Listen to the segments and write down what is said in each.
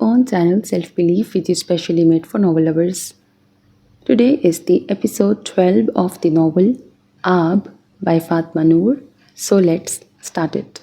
own channel Self Belief, which is specially made for novel lovers. Today is the episode 12 of the novel Aab by Fatma Noor. So let's start it.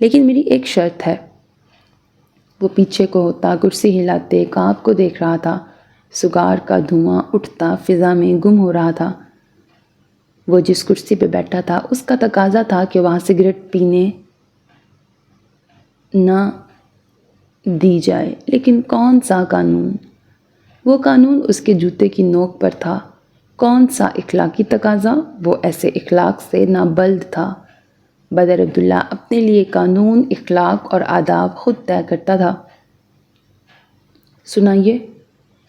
لیکن میری ایک شرط ہے۔ وہ پیچھے کو ہوتا کرسی ہلاتے کعب کو دیکھ رہا تھا۔ سگار کا دھواں اٹھتا فضا میں گم ہو رہا تھا۔ وہ جس کرسی پہ بیٹھا تھا اس کا تقاضا تھا کہ وہاں سگریٹ پینے نہ دی جائے، لیکن کون سا قانون؟ وہ قانون اس کے جوتے کی نوک پر تھا۔ کون سا اخلاقی تقاضا؟ وہ ایسے اخلاق سے نابلد تھا۔ بدر عبداللہ اپنے لیے قانون، اخلاق اور آداب خود طے کرتا تھا۔ سنائیے،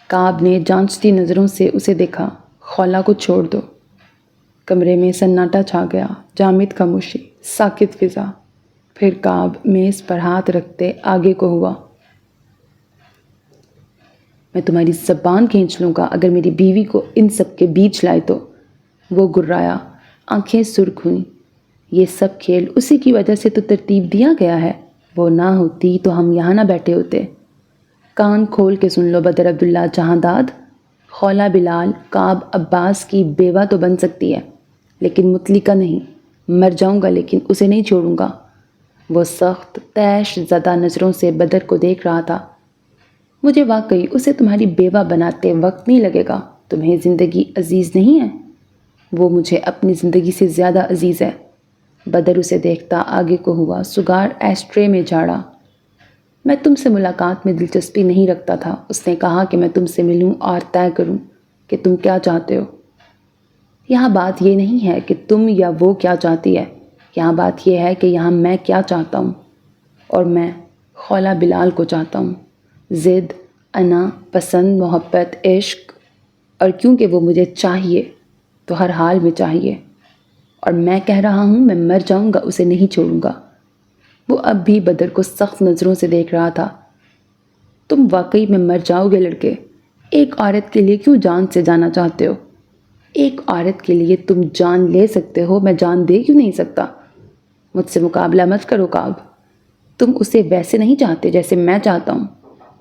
کعب نے جانچتی نظروں سے اسے دیکھا۔ خولا کو چھوڑ دو۔ کمرے میں سناٹا چھا گیا، جامد خاموشی، ساکت فضا۔ پھر کعب میز پر ہاتھ رکھتے آگے کو ہوا۔ میں تمہاری زبان کھینچ لوں گا اگر میری بیوی کو ان سب کے بیچ لائے تو۔ وہ گرایا، آنکھیں سرخ ہوئیں۔ یہ سب کھیل اسی کی وجہ سے تو ترتیب دیا گیا ہے۔ وہ نہ ہوتی تو ہم یہاں نہ بیٹھے ہوتے۔ کان کھول کے سن لو بدر عبداللہ جہاں داد، خولا بلال کعب عباس کی بیوہ تو بن سکتی ہے لیکن مطلقہ نہیں۔ مر جاؤں گا لیکن اسے نہیں چھوڑوں گا۔ وہ سخت طیش زدہ نظروں سے بدر کو دیکھ رہا تھا۔ مجھے واقعی اسے تمہاری بیوہ بناتے وقت نہیں لگے گا۔ تمہیں زندگی عزیز نہیں ہے؟ وہ مجھے اپنی زندگی سے زیادہ عزیز ہے۔ بدر اسے دیکھتا آگے کو ہوا، سگار ایسٹرے میں جھاڑا۔ میں تم سے ملاقات میں دلچسپی نہیں رکھتا تھا۔ اس نے کہا کہ میں تم سے ملوں اور طے کروں کہ تم کیا چاہتے ہو۔ یہاں بات یہ نہیں ہے کہ تم یا وہ کیا چاہتی ہے، یہاں بات یہ ہے کہ یہاں میں کیا چاہتا ہوں، اور میں خولا بلال کو چاہتا ہوں۔ ضد، انا، پسند، محبت، عشق، اور کیونکہ وہ مجھے چاہیے تو ہر حال میں چاہیے، اور میں کہہ رہا ہوں میں مر جاؤں گا اسے نہیں چھوڑوں گا۔ وہ اب بھی بدر کو سخت نظروں سے دیکھ رہا تھا۔ تم واقعی میں مر جاؤ گے لڑکے؟ ایک عورت کے لیے کیوں جان سے جانا چاہتے ہو؟ ایک عورت کے لیے تم جان لے سکتے ہو، میں جان دے کیوں نہیں سکتا؟ مجھ سے مقابلہ مت کرو کعب۔ تم اسے ویسے نہیں چاہتے جیسے میں چاہتا ہوں۔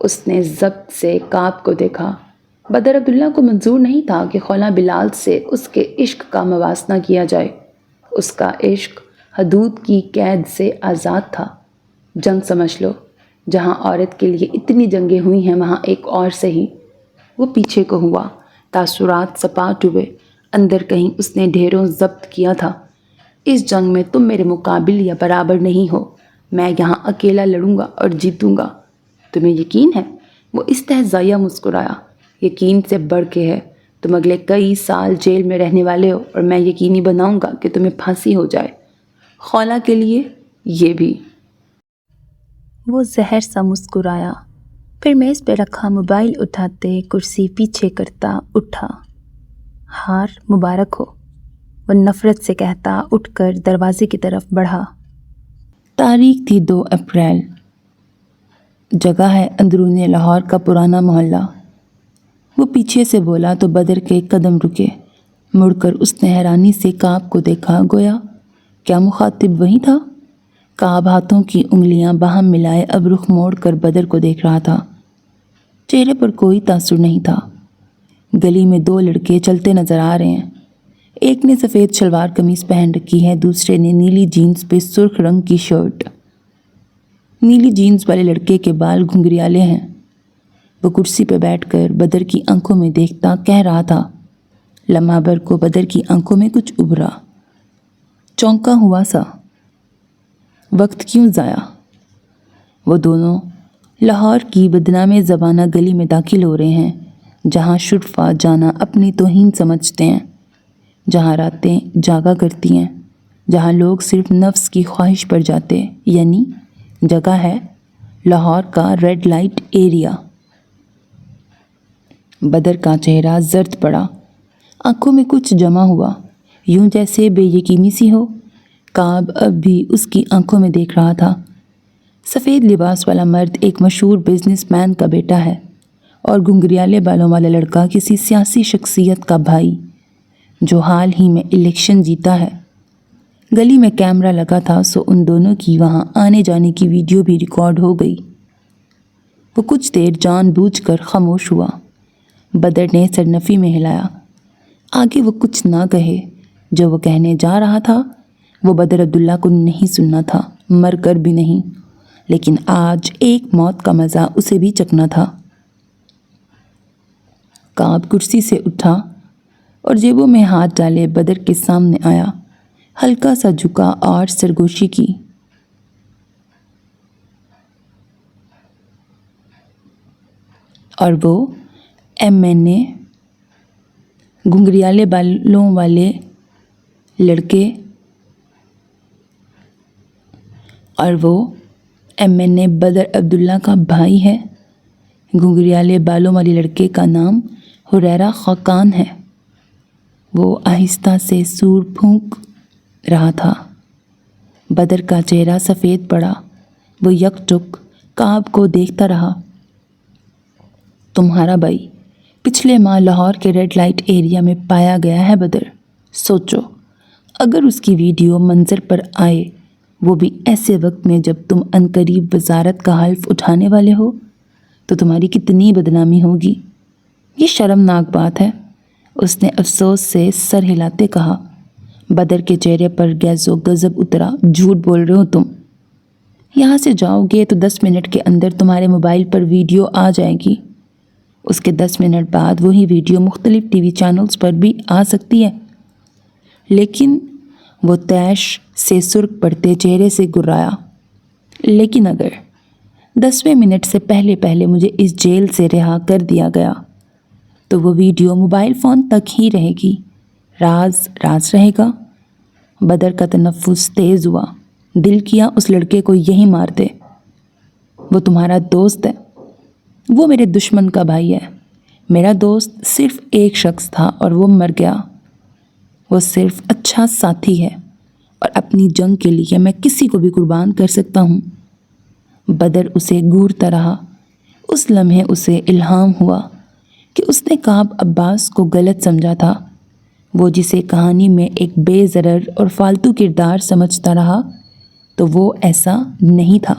اس نے ضبط سے کعب کو دیکھا۔ بدر عبداللہ کو منظور نہیں تھا کہ خولا بلال سے اس کے عشق کا موازنہ کیا جائے۔ اس کا عشق حدود کی قید سے آزاد تھا۔ جنگ سمجھ لو، جہاں عورت کے لیے اتنی جنگیں ہوئی ہیں وہاں ایک اور سہی۔ وہ پیچھے کو ہوا، تاثرات سپاٹ ہوئے۔ اندر کہیں اس نے ڈھیروں ضبط کیا تھا۔ اس جنگ میں تم میرے مقابل یا برابر نہیں ہو۔ میں یہاں اکیلا لڑوں گا اور جیتوں گا۔ تمہیں یقین ہے؟ وہ استہزائیہ مسکرایا۔ یقین سے بڑھ کے ہے۔ تم اگلے کئی سال جیل میں رہنے والے ہو اور میں یقینی بناؤں گا کہ تمہیں پھانسی ہو جائے۔ خولا کے لیے یہ بھی۔ وہ زہر سا مسکرایا، پھر میز پہ رکھا موبائل اٹھاتے کرسی پیچھے کرتا اٹھا۔ ہار مبارک ہو، وہ نفرت سے کہتا اٹھ کر دروازے کی طرف بڑھا۔ تاریخ تھی 2 اپریل۔ جگہ ہے اندرون لاہور کا پرانا محلہ۔ وہ پیچھے سے بولا تو بدر کے قدم رکے۔ مڑ کر اس نے حیرانی سے کعب کو دیکھا، گویا کیا مخاطب وہی تھا؟ کعب ہاتھوں کی انگلیاں باہم ملائے اب رخ موڑ کر بدر کو دیکھ رہا تھا۔ چہرے پر کوئی تاثر نہیں تھا۔ گلی میں 2 لڑکے چلتے نظر آ رہے ہیں۔ ایک نے سفید شلوار قمیص پہن رکھی ہے، دوسرے نے نیلی جینز پہ سرخ رنگ کی شرٹ۔ نیلی جینز والے لڑکے کے بال گھنگریالے ہیں۔ وہ کرسی پہ بیٹھ کر بدر کی آنکھوں میں دیکھتا کہہ رہا تھا۔ لمحہ بھر کو بدر کی آنکھوں میں کچھ ابھرا، چونکا ہوا سا۔ وقت کیوں ضائع؟ وہ دونوں لاہور کی بدنام زبانہ گلی میں داخل ہو رہے ہیں، جہاں شرفا جانا اپنی توہین سمجھتے ہیں، جہاں راتیں جاگا کرتی ہیں، جہاں لوگ صرف نفس کی خواہش پر جاتے، یعنی جگہ ہے لاہور کا ریڈ لائٹ ایریا۔ بدر کا چہرہ زرد پڑا، آنکھوں میں کچھ جمع ہوا، یوں جیسے بے یقینی سی ہو۔ کعب اب بھی اس کی آنکھوں میں دیکھ رہا تھا۔ سفید لباس والا مرد ایک مشہور بزنس مین کا بیٹا ہے اور گھنگریالے بالوں والا لڑکا کسی سیاسی شخصیت کا بھائی جو حال ہی میں الیکشن جیتا ہے۔ گلی میں کیمرہ لگا تھا، سو ان دونوں کی وہاں آنے جانے کی ویڈیو بھی ریکارڈ ہو گئی۔ وہ کچھ دیر جان بوجھ کر خاموش ہوا۔ بدر نے سر نفی میں ہلایا۔ آگے وہ کچھ نہ کہے۔ جو وہ کہنے جا رہا تھا وہ بدر عبداللہ کو نہیں سننا تھا۔ مر کر بھی نہیں، لیکن آج ایک موت کا مزہ اسے بھی چکھنا تھا۔ کعب کرسی سے اٹھا اور جیبوں میں ہاتھ ڈالے بدر کے سامنے آیا، ہلکا سا جھکا اور سرگوشی کی۔ اور وہ میں نے گھنگریالے بالوں والے لڑکے بدر عبداللہ کا بھائی ہے۔ گھنگریالے بالوں والے لڑکے کا نام حریرہ خاقان ہے۔ وہ آہستہ سے سور پھونک رہا تھا۔ بدر کا چہرہ سفید پڑا، وہ یک ٹک کعب کو دیکھتا رہا۔ تمہارا بھائی پچھلے ماہ لاہور کے ریڈ لائٹ ایریا میں پایا گیا ہے بدر۔ سوچو اگر اس کی ویڈیو منظر پر آئے، وہ بھی ایسے وقت میں جب تم عنقریب وزارت کا حلف اٹھانے والے ہو، تو تمہاری کتنی بدنامی ہوگی۔ یہ شرمناک بات ہے، اس نے افسوس سے سر ہلاتے کہا۔ بدر کے چہرے پر غیظ و غضب اترا۔ جھوٹ بول رہے ہو تم۔ یہاں سے جاؤ گے تو 10 منٹ کے اندر تمہارے موبائل پر ویڈیو آ جائے گی۔ اس کے 10 منٹ بعد وہی ویڈیو مختلف ٹی وی چینلز پر بھی آ سکتی ہے۔ لیکن وہ طیش سے سرخ پڑتے چہرے سے گرایا۔ لیکن اگر 10ویں منٹ سے پہلے مجھے اس جیل سے رہا کر دیا گیا تو وہ ویڈیو موبائل فون تک ہی رہے گی، راز رہے گا۔ بدر کا تنفس تیز ہوا۔ دل کیا اس لڑکے کو یہی مار دے۔ وہ تمہارا دوست ہے، وہ میرے دشمن کا بھائی ہے۔ میرا دوست صرف ایک شخص تھا اور وہ مر گیا۔ وہ صرف اچھا ساتھی ہے اور اپنی جنگ کے لیے میں کسی کو بھی قربان کر سکتا ہوں۔ بدر اسے گھورتا رہا۔ اس لمحے اسے الہام ہوا کہ اس نے کعب عباس کو غلط سمجھا تھا۔ وہ جسے کہانی میں ایک بے ضرر اور فالتو کردار سمجھتا رہا تو وہ ایسا نہیں تھا۔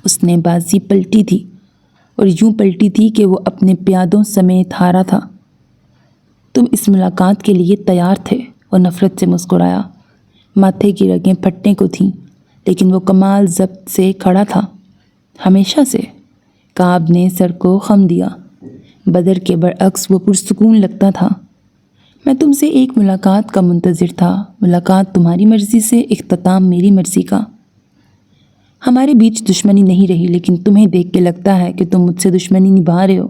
اس نے بازی پلٹی تھی اور یوں پلٹی تھی کہ وہ اپنے پیادوں سمیت ہارا تھا۔ تم اس ملاقات کے لیے تیار تھے، وہ نفرت سے مسکرایا۔ ماتھے کی رگیں پھٹنے کو تھیں، لیکن وہ کمال ضبط سے کھڑا تھا۔ ہمیشہ سے، کعب نے سر کو خم دیا۔ بدر کے برعکس وہ پرسکون لگتا تھا۔ میں تم سے ایک ملاقات کا منتظر تھا، ملاقات تمہاری مرضی سے، اختتام میری مرضی کا۔ ہمارے بیچ دشمنی نہیں رہی، لیکن تمہیں دیکھ کے لگتا ہے کہ تم مجھ سے دشمنی نبھا رہے ہو۔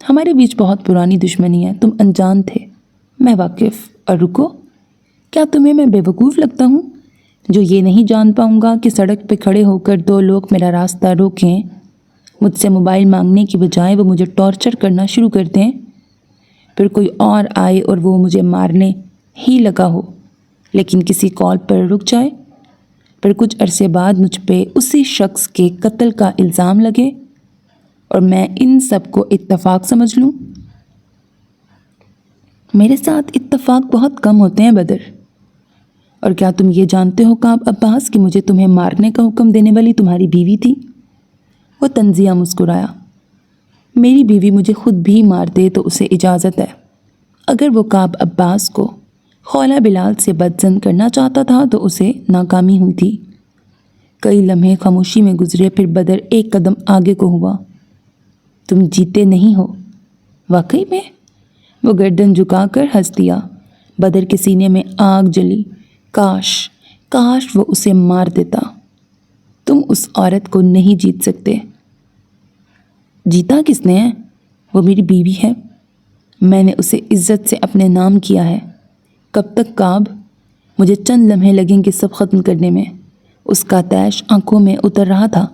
ہمارے بیچ بہت پرانی دشمنی ہے، تم انجان تھے، میں واقف۔ اور رکو، کیا تمہیں میں بے وقوف لگتا ہوں جو یہ نہیں جان پاؤں گا کہ سڑک پہ کھڑے ہو کر 2 لوگ میرا راستہ روکیں، مجھ سے موبائل مانگنے کی بجائے وہ مجھے ٹارچر کرنا شروع کر دیں، پھر کوئی اور آئے اور وہ مجھے مارنے ہی لگا ہو لیکن کسی کال پر رک جائے، پھر کچھ عرصے بعد مجھ پہ اسی شخص کے قتل کا الزام لگے اور میں ان سب کو اتفاق سمجھ لوں۔ میرے ساتھ اتفاق بہت کم ہوتے ہیں بدر۔ اور کیا تم یہ جانتے ہو کعب عباس کہ مجھے تمہیں مارنے کا حکم دینے والی تمہاری بیوی تھی؟ وہ طنزیہ مسکرایا۔ میری بیوی مجھے خود بھی مار دے تو اسے اجازت ہے۔ اگر وہ کعب عباس کو خولہ بلال سے بدظن کرنا چاہتا تھا تو اسے ناکامی ہوئی تھی۔ کئی لمحے خاموشی میں گزرے، پھر بدر ایک قدم آگے کو ہوا۔ تم جیتے نہیں ہو۔ واقعی میں؟ وہ گردن جھکا کر ہنس دیا۔ بدر کے سینے میں آگ جلی۔ کاش وہ اسے مار دیتا۔ تم اس عورت کو نہیں جیت سکتے۔ جیتا کس نے ہے؟ وہ میری بیوی ہے۔ میں نے اسے عزت سے اپنے نام کیا ہے۔ کب تک کعب؟ مجھے چند لمحے لگیں گے سب ختم کرنے میں۔ اس کا طیش آنکھوں میں اتر رہا تھا۔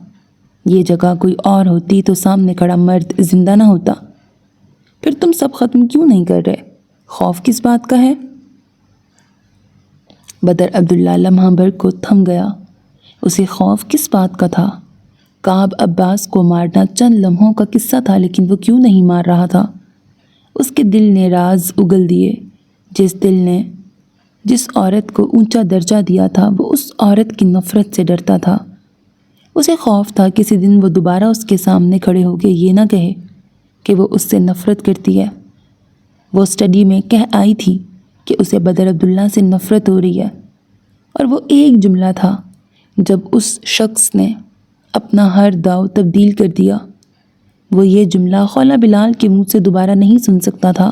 یہ جگہ کوئی اور ہوتی تو سامنے کھڑا مرد زندہ نہ ہوتا۔ پھر تم سب ختم کیوں نہیں کر رہے؟ خوف کس بات کا ہے؟ بدر عبداللہ لمحہ بھر کو تھم گیا۔ اسے خوف کس بات کا تھا؟ کعب عباس کو مارنا چند لمحوں کا قصہ تھا، لیکن وہ کیوں نہیں مار رہا تھا؟ اس کے دل نے راز اگل دیے۔ جس دل نے جس عورت کو اونچا درجہ دیا تھا، وہ اس عورت کی نفرت سے ڈرتا تھا۔ اسے خوف تھا کسی دن وہ دوبارہ اس کے سامنے کھڑے ہو کے یہ نہ کہے کہ وہ اس سے نفرت کرتی ہے۔ وہ اسٹڈی میں کہہ آئی تھی کہ اسے بدر عبداللہ سے نفرت ہو رہی ہے۔ اور وہ ایک جملہ تھا جب اس شخص نے اپنا ہر داؤ تبدیل کر دیا۔ وہ یہ جملہ خولا بلال کے منہ سے دوبارہ نہیں سن سکتا تھا۔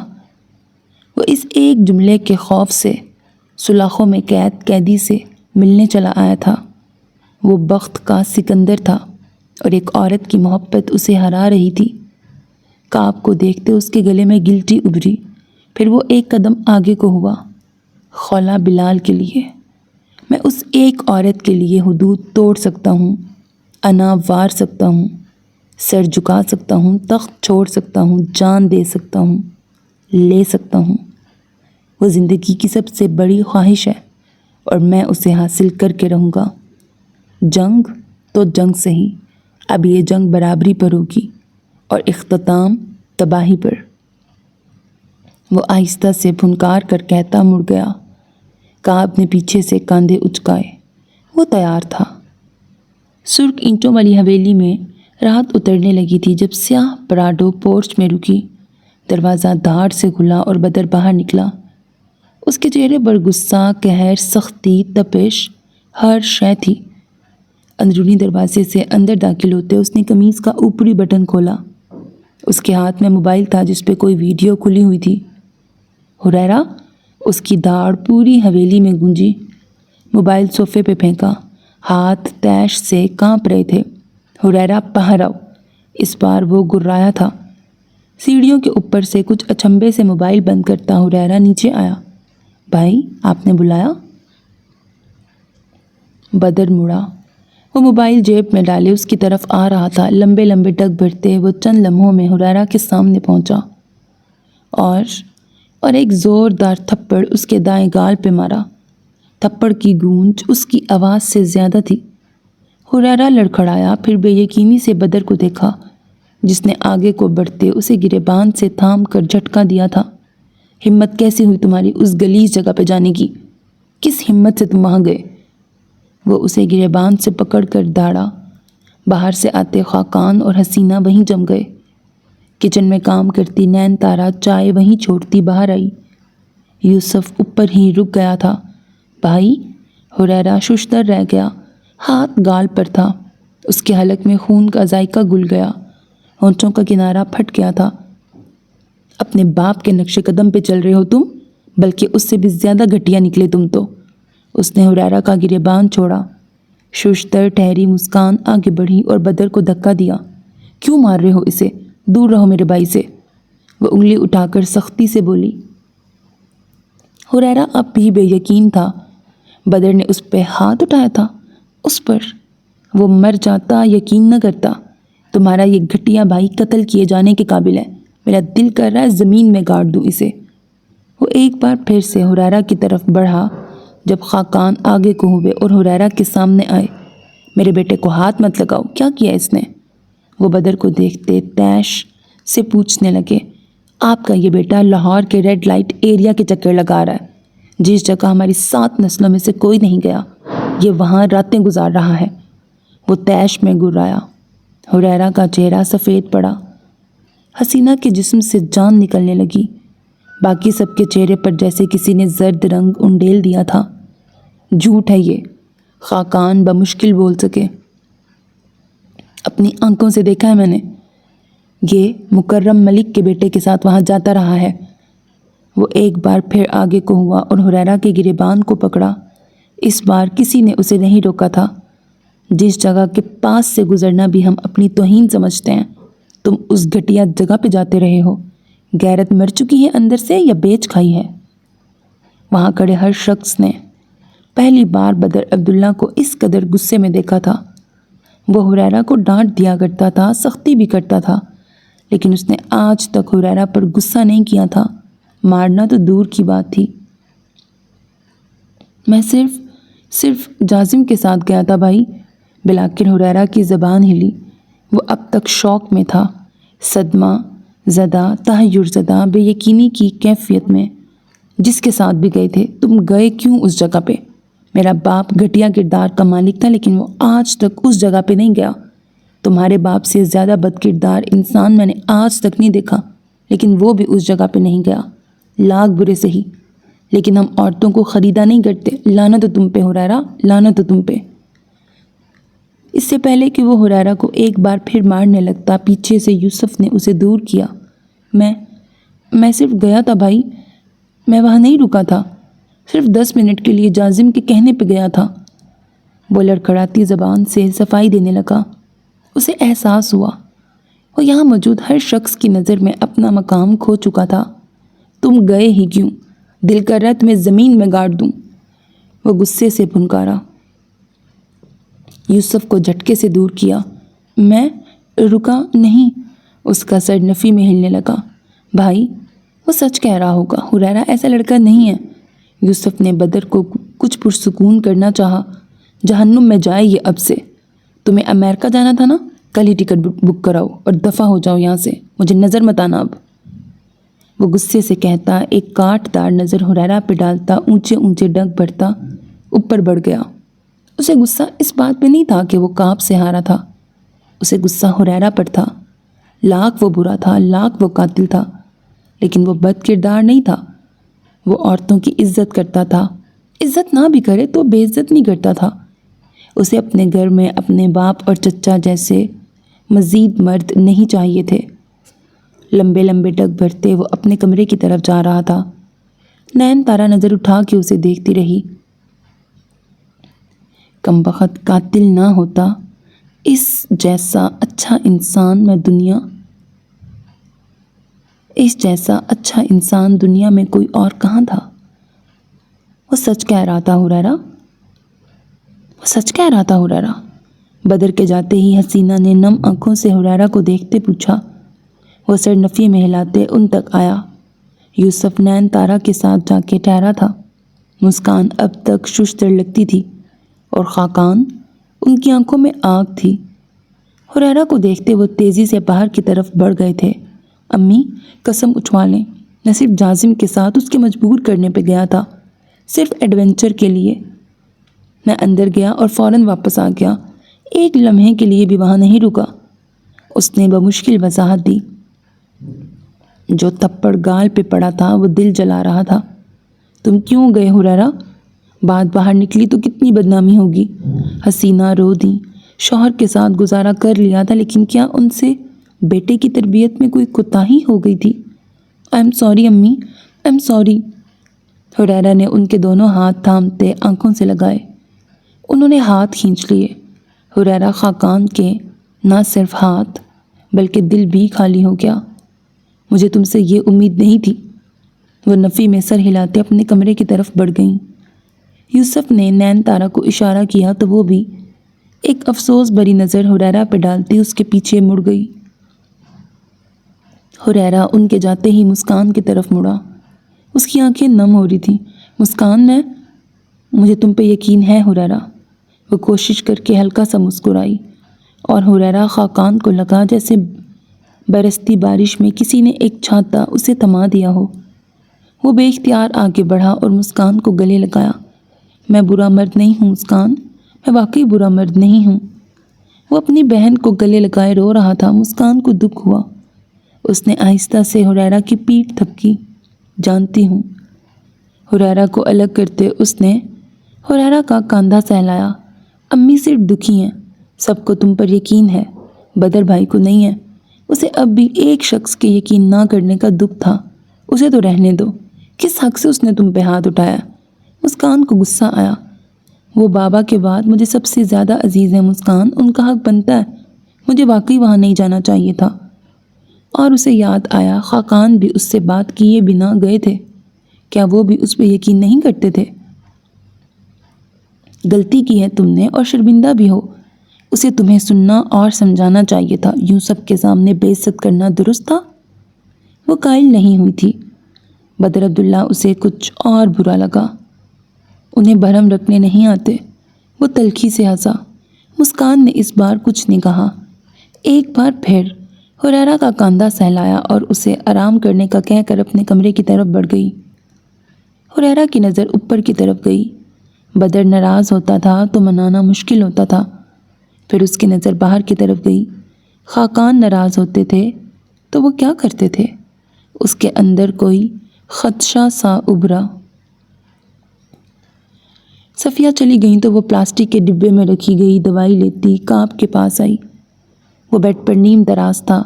وہ اس ایک جملے کے خوف سے سلاخوں میں قیدی سے ملنے چلا آیا تھا۔ وہ بخت کا سکندر تھا اور ایک عورت کی محبت اسے ہرا رہی تھی۔ کعب کو دیکھتے اس کے گلے میں گلٹی ابھری، پھر وہ ایک قدم آگے کو ہوا۔ خولا بلال کے لیے میں اس ایک عورت کے لیے حدود توڑ سکتا ہوں، انا وار سکتا ہوں، سر جھکا سکتا ہوں، تخت چھوڑ سکتا ہوں، جان دے سکتا ہوں، لے سکتا ہوں۔ وہ زندگی کی سب سے بڑی خواہش ہے اور میں اسے حاصل کر کے رہوں گا۔ جنگ تو جنگ سہی، اب یہ جنگ برابری پر ہوگی اور اختتام تباہی پر۔ وہ آہستہ سے پھنکار کر کہتا مڑ گیا۔ کعب نے پیچھے سے کاندھے اچکائے۔ وہ تیار تھا۔ سرخ اینٹوں والی حویلی میں رات اترنے لگی تھی جب سیاہ پراڈو پورچ میں رکی۔ دروازہ دھاڑ سے کھلا اور بدر باہر نکلا۔ اس کے چہرے پر غصہ، قہر، سختی، تپش، ہر شے تھی۔ اندرونی دروازے سے اندر داخل ہوتے اس نے قمیض کا اوپری بٹن کھولا۔ اس کے ہاتھ میں موبائل تھا جس پہ کوئی ویڈیو کھلی ہوئی تھی۔ ہریرہ، اس کی داڑھ پوری حویلی میں گونجی۔ موبائل صوفے پہ پھینکا، ہاتھ تیش سے کانپ رہے تھے۔ ہریرہ باہر آؤ۔ اس بار وہ گرایا تھا۔ سیڑھیوں کے اوپر سے کچھ اچنبے سے موبائل بند کرتا ہریرہ نیچے آیا۔ بھائی، آپ نے بلایا؟ بدر مڑا۔ وہ موبائل جیب میں ڈالے اس کی طرف آ رہا تھا۔ لمبے لمبے ڈگ بھرتے وہ چند لمحوں میں ہریرہ کے سامنے پہنچا اور ایک زوردار تھپڑ اس کے دائیں گال پہ مارا۔ تھپڑ کی گونج اس کی آواز سے زیادہ تھی۔ ہریرہ لڑکھڑایا، پھر بے یقینی سے بدر کو دیکھا جس نے آگے کو بڑھتے اسے گریبان سے تھام کر جھٹکا دیا تھا۔ ہمت کیسی ہوئی تمہاری اس گلیز جگہ پہ جانے کی؟ کس ہمت سے تم وہاں گئے؟ وہ اسے گریبان سے پکڑ کر داڑا۔ باہر سے آتے خاقان اور حسینہ وہیں جم گئے۔ کچن میں کام کرتی نین تارا چائے وہیں چھوڑتی باہر آئی۔ یوسف اوپر ہی رک گیا تھا۔ بھائی، ہریرہ ششدر رہ گیا، ہاتھ گال پر تھا۔ اس کے حلق میں خون کا ذائقہ گل گیا، ہونٹوں کا کنارہ پھٹ گیا تھا۔ اپنے باپ کے نقش قدم پہ چل رہے ہو تم، بلکہ اس سے بھی زیادہ گھٹیا نکلے تم تو۔ اس نے ہریرہ کا گریبان چھوڑا۔ ششدر ٹھہری مسکان آگے بڑھی اور بدر کو دھکا دیا۔ کیوں مار رہے ہو اسے؟ دور رہو میرے بھائی سے۔ وہ انگلی اٹھا کر سختی سے بولی۔ ہریرہ اب بھی بے یقین تھا۔ بدر نے اس پہ ہاتھ اٹھایا تھا، اس پر۔ وہ مر جاتا، یقین نہ کرتا۔ تمہارا یہ گھٹیا بھائی قتل کیے جانے کے قابل ہے۔ میرا دل کر رہا ہے زمین میں گاڑ دوں اسے۔ وہ ایک بار پھر سے ہریرہ کی طرف بڑھا جب خاقان آگے کو ہوئے اور ہریرہ کے سامنے آئے۔ میرے بیٹے کو ہاتھ مت لگاؤ، کیا کیا اس نے؟ وہ بدر کو دیکھتے تیش سے پوچھنے لگے۔ آپ کا یہ بیٹا لاہور کے ریڈ لائٹ ایریا کے چکر لگا رہا ہے، جس جگہ ہماری 7 نسلوں میں سے کوئی نہیں گیا، یہ وہاں راتیں گزار رہا ہے۔ وہ تیش میں گرایا۔ ہریرہ کا چہرہ سفید پڑا۔ حسینہ کے جسم سے جان نکلنے لگی۔ باقی سب کے چہرے پر جیسے کسی نے زرد رنگ انڈیل دیا تھا۔ جھوٹ ہے یہ، خاقان بمشکل بول سکے۔ اپنی آنکھوں سے دیکھا ہے میں نے، یہ مکرم ملک کے بیٹے کے ساتھ وہاں جاتا رہا ہے۔ وہ ایک بار پھر آگے کو ہوا اور ہریرہ کے گریبان کو پکڑا۔ اس بار کسی نے اسے نہیں روکا تھا۔ جس جگہ کے پاس سے گزرنا بھی ہم اپنی توہین سمجھتے ہیں، تم اس گھٹیا جگہ پہ جاتے رہے ہو۔ غیرت مر چکی ہے اندر سے یا بیچ کھائی ہے؟ وہاں کھڑے ہر شخص نے پہلی بار بدر عبداللہ کو اس قدر غصے میں دیکھا تھا۔ وہ ہریرہ کو ڈانٹ دیا کرتا تھا، سختی بھی کرتا تھا، لیکن اس نے آج تک ہریرہ پر غصہ نہیں کیا تھا، مارنا تو دور کی بات تھی۔ میں صرف جازم کے ساتھ گیا تھا بھائی۔ بلاکر ہریرہ کی زبان ہلی۔ وہ اب تک شوق میں تھا، صدمہ زدہ، تحیر زدہ، بے یقینی کی کیفیت میں۔ جس کے ساتھ بھی گئے تھے، تم گئے کیوں اس جگہ پہ؟ میرا باپ گھٹیا کردار کا مالک تھا، لیکن وہ آج تک اس جگہ پہ نہیں گیا۔ تمہارے باپ سے زیادہ بد کردار انسان میں نے آج تک نہیں دیکھا، لیکن وہ بھی اس جگہ پہ نہیں گیا۔ لاکھ برے سہی، لیکن ہم عورتوں کو خریدا نہیں کرتے۔ لعنت ہو تم پہ حریرہ، لعنت ہو تم پہ۔ اس سے پہلے کہ وہ حریرہ کو ایک بار پھر مارنے لگتا، پیچھے سے یوسف نے اسے دور کیا۔ میں صرف گیا تھا بھائی، میں وہاں نہیں رکا تھا، صرف 10 منٹ کے لیے جازم کے کہنے پہ گیا تھا۔ وہ لڑکھڑاتی زبان سے صفائی دینے لگا۔ اسے احساس ہوا وہ یہاں موجود ہر شخص کی نظر میں اپنا مقام کھو چکا تھا۔ تم گئے ہی کیوں؟ دل کر رہا تمہیں زمین میں گاڑ دوں۔ وہ غصے سے پھنکارا۔ یوسف کو جھٹکے سے دور کیا۔ میں رکا نہیں۔ اس کا سر نفی میں ہلنے لگا۔ بھائی وہ سچ کہہ رہا ہوگا، حریرہ ایسا لڑکا نہیں ہے۔ یوسف نے بدر کو کچھ پرسکون کرنا چاہا۔ جہنم میں جائے یہ اب سے۔ تمہیں امریکہ جانا تھا نا، کل ہی ٹکٹ بک کراؤ اور دفع ہو جاؤ یہاں سے، مجھے نظر مت آنا اب۔ وہ غصے سے کہتا، ایک کاٹ دار نظر حریرہ پہ ڈالتا، اونچے اونچے ڈگ بڑھتا، اوپر بڑھ گیا۔ اسے غصہ اس بات پہ نہیں تھا کہ وہ کعب سے ہارا تھا، اسے غصہ حریرہ پر تھا۔ لاکھ وہ برا تھا، لاکھ وہ قاتل تھا، لیکن وہ بد کردار نہیں تھا۔ وہ عورتوں کی عزت کرتا تھا، عزت نہ بھی کرے تو بے عزت نہیں کرتا تھا۔ اسے اپنے گھر میں اپنے باپ اور چچا جیسے مزید مرد نہیں چاہیے تھے۔ لمبے لمبے ڈگ بھرتے وہ اپنے کمرے کی طرف جا رہا تھا۔ نین تارا نظر اٹھا کے اسے دیکھتی رہی۔ کمبخت قاتل نہ ہوتا، اس جیسا اچھا انسان دنیا میں کوئی اور کہاں تھا؟ وہ سچ کہہ رہا تھا حریرہ، وہ سچ کہہ رہا تھا حریرہ۔ بدر کے جاتے ہی حسینہ نے نم آنکھوں سے حریرہ کو دیکھتے پوچھا۔ وہ سر نفی میں ہلاتے ان تک آیا۔ یوسف نین تارا کے ساتھ جا کے ٹھہرا تھا۔ مسکان اب تک ششتر لگتی تھی اور خاقان ان کی آنکھوں میں آگ تھی۔ حریرہ کو دیکھتے وہ تیزی سے باہر کی طرف بڑھ گئے تھے۔ امی قسم اٹھوا لیں، میں صرف جازم کے ساتھ اس کے مجبور کرنے پہ گیا تھا، صرف ایڈونچر کے لیے۔ میں اندر گیا اور فوراً واپس آ گیا، ایک لمحے کے لیے بھی وہاں نہیں رکا۔ اس نے بمشکل وضاحت دی۔ جو تھپڑ گال پہ پڑا تھا وہ دل جلا رہا تھا۔ تم کیوں گئے حریرہ؟ بات باہر نکلی تو کتنی بدنامی ہوگی۔ حسینہ رو دیں۔ شوہر کے ساتھ گزارا کر لیا تھا، لیکن کیا ان سے بیٹے کی تربیت میں کوئی کوتاہی ہو گئی تھی؟ آئی ایم سوری امی، آئی ایم سوری۔ حریرہ نے ان کے دونوں ہاتھ تھامتے آنکھوں سے لگائے۔ انہوں نے ہاتھ کھینچ لیے۔ حریرہ خاقان کے نہ صرف ہاتھ بلکہ دل بھی خالی ہو گیا۔ مجھے تم سے یہ امید نہیں تھی۔ وہ نفی میں سر ہلاتے اپنے کمرے کی طرف بڑھ گئیں۔ یوسف نے نین تارا کو اشارہ کیا تو وہ بھی ایک افسوس بھری نظر حریرہ پہ ڈالتی اس کے پیچھے مڑ گئی۔ حریرہ ان کے جاتے ہی مسکان کی طرف مڑا۔ اس کی آنکھیں نم ہو رہی تھیں۔ مسکان، مجھے تم پہ یقین ہے حریرہ۔ وہ کوشش کر کے ہلکا سا مسکرائی اور حریرہ خاقان کو لگا جیسے برستی بارش میں کسی نے ایک چھاتا اسے تھما دیا ہو۔ وہ بے اختیار آگے بڑھا اور مسکان کو گلے لگایا۔ میں برا مرد نہیں ہوں مسکان، میں واقعی برا مرد نہیں ہوں۔ وہ اپنی بہن کو گلے لگائے رو رہا تھا۔ مسکان کو دکھ ہوا۔ اس نے آہستہ سے حریرہ کی پیٹھ تھپکی۔ جانتی ہوں۔ حریرہ کو الگ کرتے اس نے حریرہ کا کاندھا سہلایا۔ امی صرف دکھی ہیں، سب کو تم پر یقین ہے، بدر بھائی کو نہیں ہے۔ اسے اب بھی ایک شخص کے یقین نہ کرنے کا دکھ تھا۔ اسے تو رہنے دو، کس حق سے اس نے تم پہ ہاتھ اٹھایا؟ مسکان کو غصہ آیا۔ وہ بابا کے بعد مجھے سب سے زیادہ عزیز ہے مسکان، ان کا حق بنتا ہے، مجھے واقعی وہاں نہیں جانا چاہیے تھا۔ اور اسے یاد آیا خاقان بھی اس سے بات کیے بنا گئے تھے، کیا وہ بھی اس پہ یقین نہیں کرتے تھے؟ غلطی کی ہے تم نے اور شرمندہ بھی ہو، اسے تمہیں سننا اور سمجھانا چاہیے تھا، یوں سب کے سامنے بے عزت کرنا درست تھا؟ وہ قائل نہیں ہوئی تھی۔ بدر عبداللہ اسے کچھ اور برا لگا۔ انہیں بھرم رکھنے نہیں آتے۔ وہ تلخی سے ہنسا۔ مسکان نے اس بار کچھ نہیں کہا۔ ایک بار پھر حریرہ کا کاندھا سہلایا اور اسے آرام کرنے کا کہہ کر اپنے کمرے کی طرف بڑھ گئی۔ حریرہ کی نظر اوپر کی طرف گئی۔ بدر ناراض ہوتا تھا تو منانا مشکل ہوتا تھا۔ پھر اس کی نظر باہر کی طرف گئی۔ خاقان ناراض ہوتے تھے تو وہ کیا کرتے تھے؟ اس کے اندر کوئی خدشہ سا ابھرا۔ صفیہ چلی گئیں تو وہ پلاسٹک کے ڈبے میں رکھی گئی دوائی لیتی کعب کے پاس آئی۔ وہ بیڈ پر نیم دراز تھا،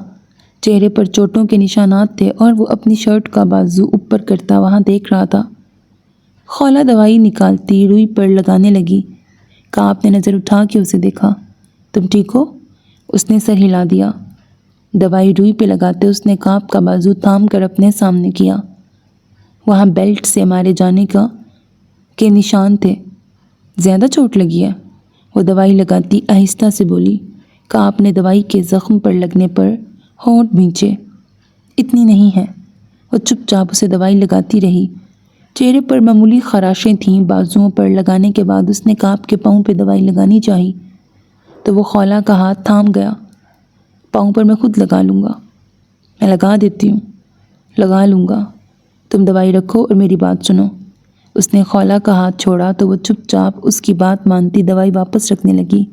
چہرے پر چوٹوں کے نشانات تھے اور وہ اپنی شرٹ کا بازو اوپر کرتا وہاں دیکھ رہا تھا۔ خولہ دوائی نکالتی روئی پر لگانے لگی۔ کعب نے نظر اٹھا کے اسے دیکھا۔ تم ٹھیک ہو؟ اس نے سر ہلا دیا۔ دوائی روئی پہ لگاتے اس نے کعب کا بازو تھام کر اپنے سامنے کیا۔ وہاں بیلٹ سے مارے جانے کے نشان تھے۔ زیادہ چوٹ لگی ہے؟ وہ دوائی لگاتی آہستہ سے بولی۔ کعب نے دوائی کے زخم پر لگنے پر ہونٹ بھینچے۔ اتنی نہیں ہے۔ وہ چپ چاپ اسے دوائی لگاتی رہی۔ چہرے پر معمولی خراشیں تھیں۔ بازوؤں پر لگانے کے بعد اس نے کعب کے پاؤں پہ دوائی لگانی چاہی تو وہ خولہ کا ہاتھ تھام گیا۔ پاؤں پر میں خود لگا لوں گا۔ میں لگا دیتی ہوں۔ لگا لوں گا۔ تم دوائی رکھو اور میری بات سنو۔ اس نے خولہ کا ہاتھ چھوڑا تو وہ چپ چاپ اس کی بات مانتی دوائی واپس رکھنے لگی۔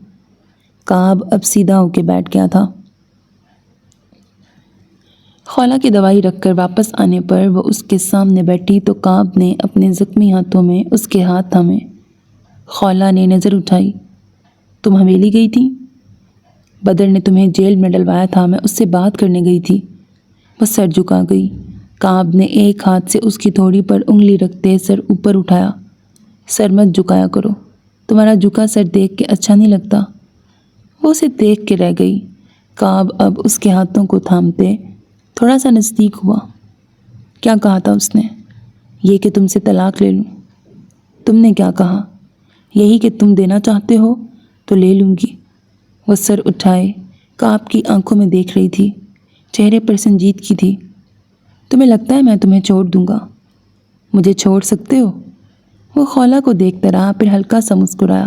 کعب اب سیدھا ہو کے بیٹھ گیا تھا۔ خولہ کی دوائی رکھ کر واپس آنے پر وہ اس کے سامنے بیٹھی تو کعب نے اپنے زخمی ہاتھوں میں اس کے ہاتھ تھامے۔ خولہ نے نظر اٹھائی۔ تم حویلی گئی تھی؟ بدر نے تمہیں جیل میں ڈلوایا تھا، میں اس سے بات کرنے گئی تھی۔ وہ سر جھکا گئی۔ کعب نے ایک ہاتھ سے اس کی تھوڑی پر انگلی رکھتے سر اوپر اٹھایا۔ سر مت جھکایا کرو، تمہارا جھکا سر دیکھ کے اچھا نہیں لگتا۔ وہ اسے دیکھ کے رہ گئی۔ کعب اب اس کے ہاتھوں کو تھامتے تھوڑا سا نزدیک ہوا۔ کیا کہا تھا اس نے؟ یہ کہ تم سے طلاق لے لوں۔ تم نے کیا کہا؟ یہی کہ تم دینا چاہتے ہو تو لے لوں گی۔ وہ سر اٹھائے کعب کی آنکھوں میں دیکھ رہی تھی، چہرے پر سنجیدگی تھی۔ تمہیں لگتا ہے میں تمہیں چھوڑ دوں گا؟ مجھے چھوڑ سکتے ہو؟ وہ خولہ کو دیکھتا رہا، پھر ہلکا سا مسکرایا۔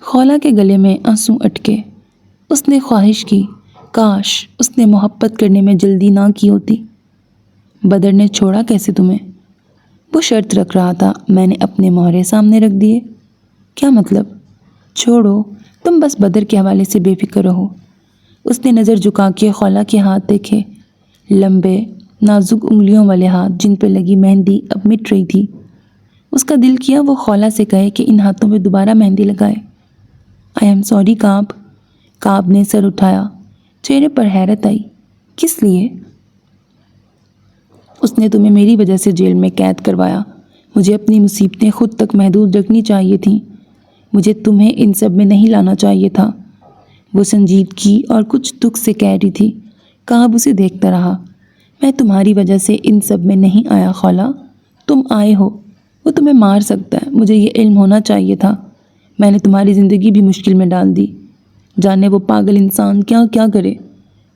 خولہ کے گلے میں آنسو اٹکے۔ اس نے خواہش کی کاش اس نے محبت کرنے میں جلدی نہ کی ہوتی۔ بدر نے چھوڑا کیسے تمہیں؟ وہ شرط رکھ رہا تھا، میں نے اپنے مہرے سامنے رکھ دیے۔ کیا مطلب؟ چھوڑو، تم بس بدر کے حوالے سے بے فکر رہو۔ اس نے نظر جھکا کے خولہ کے ہاتھ دیکھے، لمبے نازک انگلیوں والے ہاتھ جن پہ لگی مہندی اب مٹ رہی تھی۔ اس کا دل کیا وہ خولہ سے کہے کہ ان ہاتھوں پہ دوبارہ مہندی لگائے۔ آئی ایم سوری کعب۔ کعب نے سر اٹھایا، چہرے پر حیرت آئی۔ کس لیے؟ اس نے تمہیں میری وجہ سے جیل میں قید کروایا۔ مجھے اپنی مصیبتیں خود تک محدود رکھنی چاہیے تھیں، مجھے تمہیں ان سب میں نہیں لانا چاہیے تھا۔ وہ سنجیدگی اور کچھ دکھ سے کہہ رہی تھی۔ کعب اسے دیکھتا رہا۔ میں تمہاری وجہ سے ان سب میں نہیں آیا خولہ، تم آئے ہو۔ وہ تمہیں مار سکتا ہے، مجھے یہ علم ہونا چاہیے تھا۔ میں نے تمہاری زندگی بھی مشکل میں ڈال دی، جانے وہ پاگل انسان کیا کیا کرے۔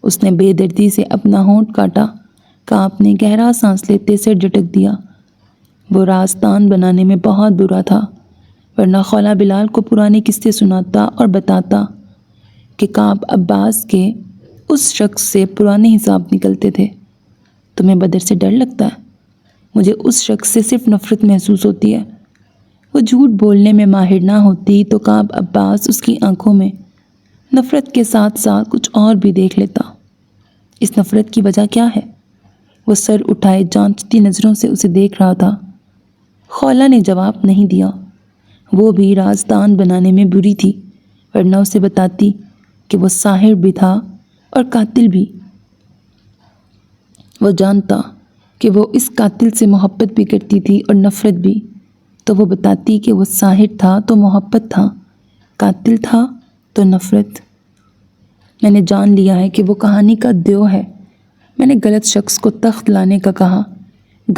اس نے بے دردی سے اپنا ہونٹ کاٹا۔ کعب نے گہرا سانس لیتے سر جھٹک دیا۔ وہ رازدان بنانے میں بہت برا تھا، ورنہ خولہ بلال کو پرانے قصے سناتا اور بتاتا کہ کعب عباس کے اس شخص سے پرانے حساب نکلتے تھے۔ تمہیں بدر سے ڈر لگتا ہے؟ مجھے اس شخص سے صرف نفرت محسوس ہوتی ہے۔ وہ جھوٹ بولنے میں ماہر نہ ہوتی تو کعب عباس اس کی آنکھوں میں نفرت کے ساتھ ساتھ کچھ اور بھی دیکھ لیتا۔ اس نفرت کی وجہ کیا ہے؟ وہ سر اٹھائے جانچتی نظروں سے اسے دیکھ رہا تھا۔ خولہ نے جواب نہیں دیا۔ وہ بھی رازدان بنانے میں بری تھی، ورنہ اسے بتاتی کہ وہ ساحر بھی تھا اور قاتل بھی۔ وہ جانتا کہ وہ اس قاتل سے محبت بھی کرتی تھی اور نفرت بھی، تو وہ بتاتی کہ وہ ساحر تھا تو محبت تھا، قاتل تھا تو نفرت۔ میں نے جان لیا ہے کہ وہ کہانی کا دیو ہے۔ میں نے غلط شخص کو تخت لانے کا کہا،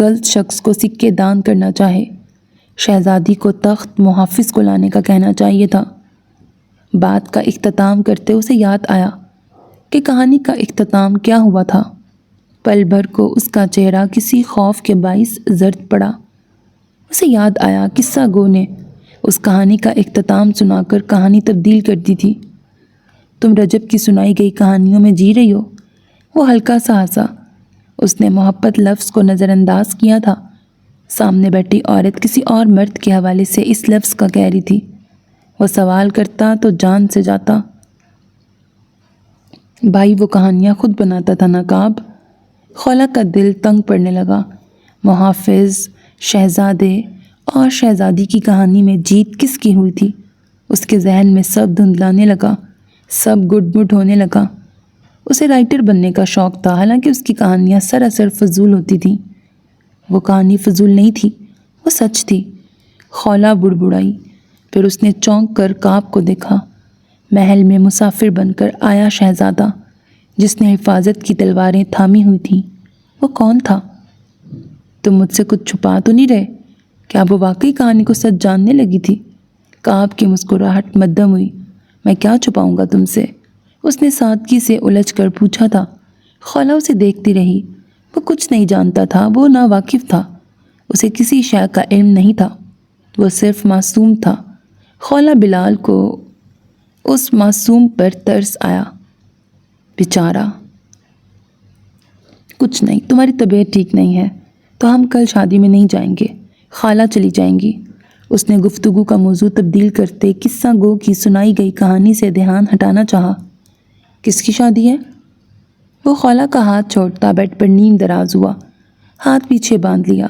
غلط شخص کو سکے دان کرنا چاہے۔ شہزادی کو تخت محافظ کو لانے کا کہنا چاہیے تھا۔ بات کا اختتام کرتے اسے یاد آیا کہ کہانی کا اختتام کیا ہوا تھا۔ پل بھر کو اس کا چہرہ کسی خوف کے باعث زرد پڑا۔ اسے یاد آیا قصہ گو نے اس کہانی کا اختتام سنا کر کہانی تبدیل کر دی تھی۔ تم رجب کی سنائی گئی کہانیوں میں جی رہی ہو؟ وہ ہلکا سا ہنسا۔ اس نے محبت لفظ کو نظر انداز کیا تھا، سامنے بیٹھی عورت کسی اور مرد کے حوالے سے اس لفظ کا کہہ رہی تھی۔ وہ سوال کرتا تو جان سے جاتا۔ بھائی وہ کہانیاں خود بناتا تھا نا کعب۔ خولہ کا دل تنگ پڑنے لگا۔ محافظ، شہزادے اور شہزادی کی کہانی میں جیت کس کی ہوئی تھی؟ اس کے ذہن میں سب دھندلانے لگا، سب گڈ مڈ ہونے لگا۔ اسے رائٹر بننے کا شوق تھا، حالانکہ اس کی کہانیاں سراسر فضول ہوتی تھیں۔ وہ کہانی فضول نہیں تھی، وہ سچ تھی۔ خولہ بڑبڑائی، پھر اس نے چونک کر کعب کو دیکھا۔ محل میں مسافر بن کر آیا شہزادہ جس نے حفاظت کی تلواریں تھامی ہوئی تھیں، وہ کون تھا؟ تم مجھ سے کچھ چھپا تو نہیں رہے؟ کیا وہ واقعی کہانی کو سچ جاننے لگی تھی؟ کعب کی مسکراہٹ مدھم ہوئی۔ میں کیا چھپاؤں گا تم سے؟ اس نے سادگی سے الجھ کر پوچھا تھا۔ خولہ اسے دیکھتی رہی۔ وہ کچھ نہیں جانتا تھا، وہ ناواقف تھا، اسے کسی شے کا علم نہیں تھا، وہ صرف معصوم تھا۔ خولہ بلال کو اس معصوم پر ترس آیا۔ بیچارہ۔ کچھ نہیں، تمہاری طبیعت ٹھیک نہیں ہے تو ہم کل شادی میں نہیں جائیں گے، خالہ چلی جائیں گی۔ اس نے گفتگو کا موضوع تبدیل کرتے قصہ گو کی سنائی گئی کہانی سے دھیان ہٹانا چاہا۔ کس کی شادی ہے؟ وہ خولہ کا ہاتھ چھوڑتا بیڈ پر نیم دراز ہوا، ہاتھ پیچھے باندھ لیا۔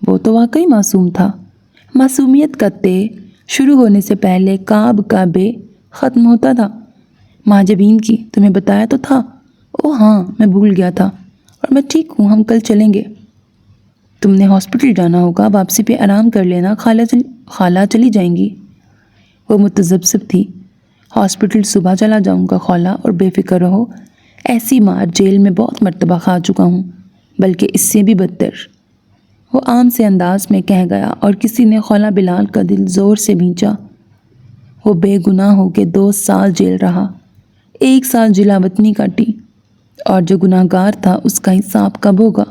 وہ تو واقعی معصوم تھا۔ معصومیت کا طے شروع ہونے سے پہلے کعب کا بے ختم ہوتا تھا۔ مہاجبین کی، تمہیں بتایا تو تھا۔ او ہاں، میں بھول گیا تھا، اور میں ٹھیک ہوں، ہم کل چلیں گے۔ تم نے ہاسپٹل جانا ہوگا، واپسی پہ آرام کر لینا، خالہ چلی جائیں گی۔ وہ متذبذب تھی۔ ہاسپٹل صبح چلا جاؤں گا خالہ، اور بے فکر رہو، ایسی مار جیل میں بہت مرتبہ کھا چکا ہوں، بلکہ اس سے بھی بدتر۔ وہ عام سے انداز میں کہہ گیا، اور کسی نے خولہ بلال کا دل زور سے بھینچا۔ وہ بے گناہ ہو کے 2 سال جیل رہا، 1 سال جلا وطنی کاٹی، اور جو گناہ گار تھا اس کا حساب کب ہوگا؟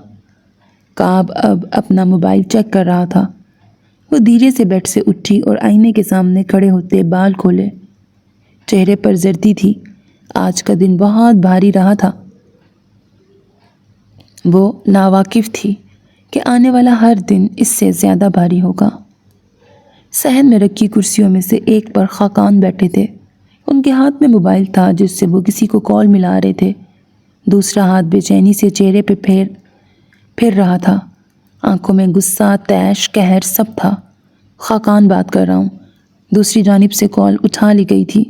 کعب اب اپنا موبائل چیک کر رہا تھا۔ وہ دھیرے سے بیڈ سے اٹھی اور آئینے کے سامنے کھڑے ہوتے بال کھولے۔ چہرے پر زردی تھی، آج کا دن بہت بھاری رہا تھا۔ وہ ناواقف تھی کہ آنے والا ہر دن اس سے زیادہ بھاری ہوگا۔ صحن میں رکھی کرسیوں میں سے ایک پر خاقان بیٹھے تھے۔ ان کے ہاتھ میں موبائل تھا جس سے وہ کسی کو کال ملا رہے تھے۔ دوسرا ہاتھ بے چینی سے چہرے پہ پھر رہا تھا، آنکھوں میں غصہ، طیش، قہر سب تھا۔ خاقان بات کر رہا ہوں۔ دوسری جانب سے کال اٹھا لی گئی تھی۔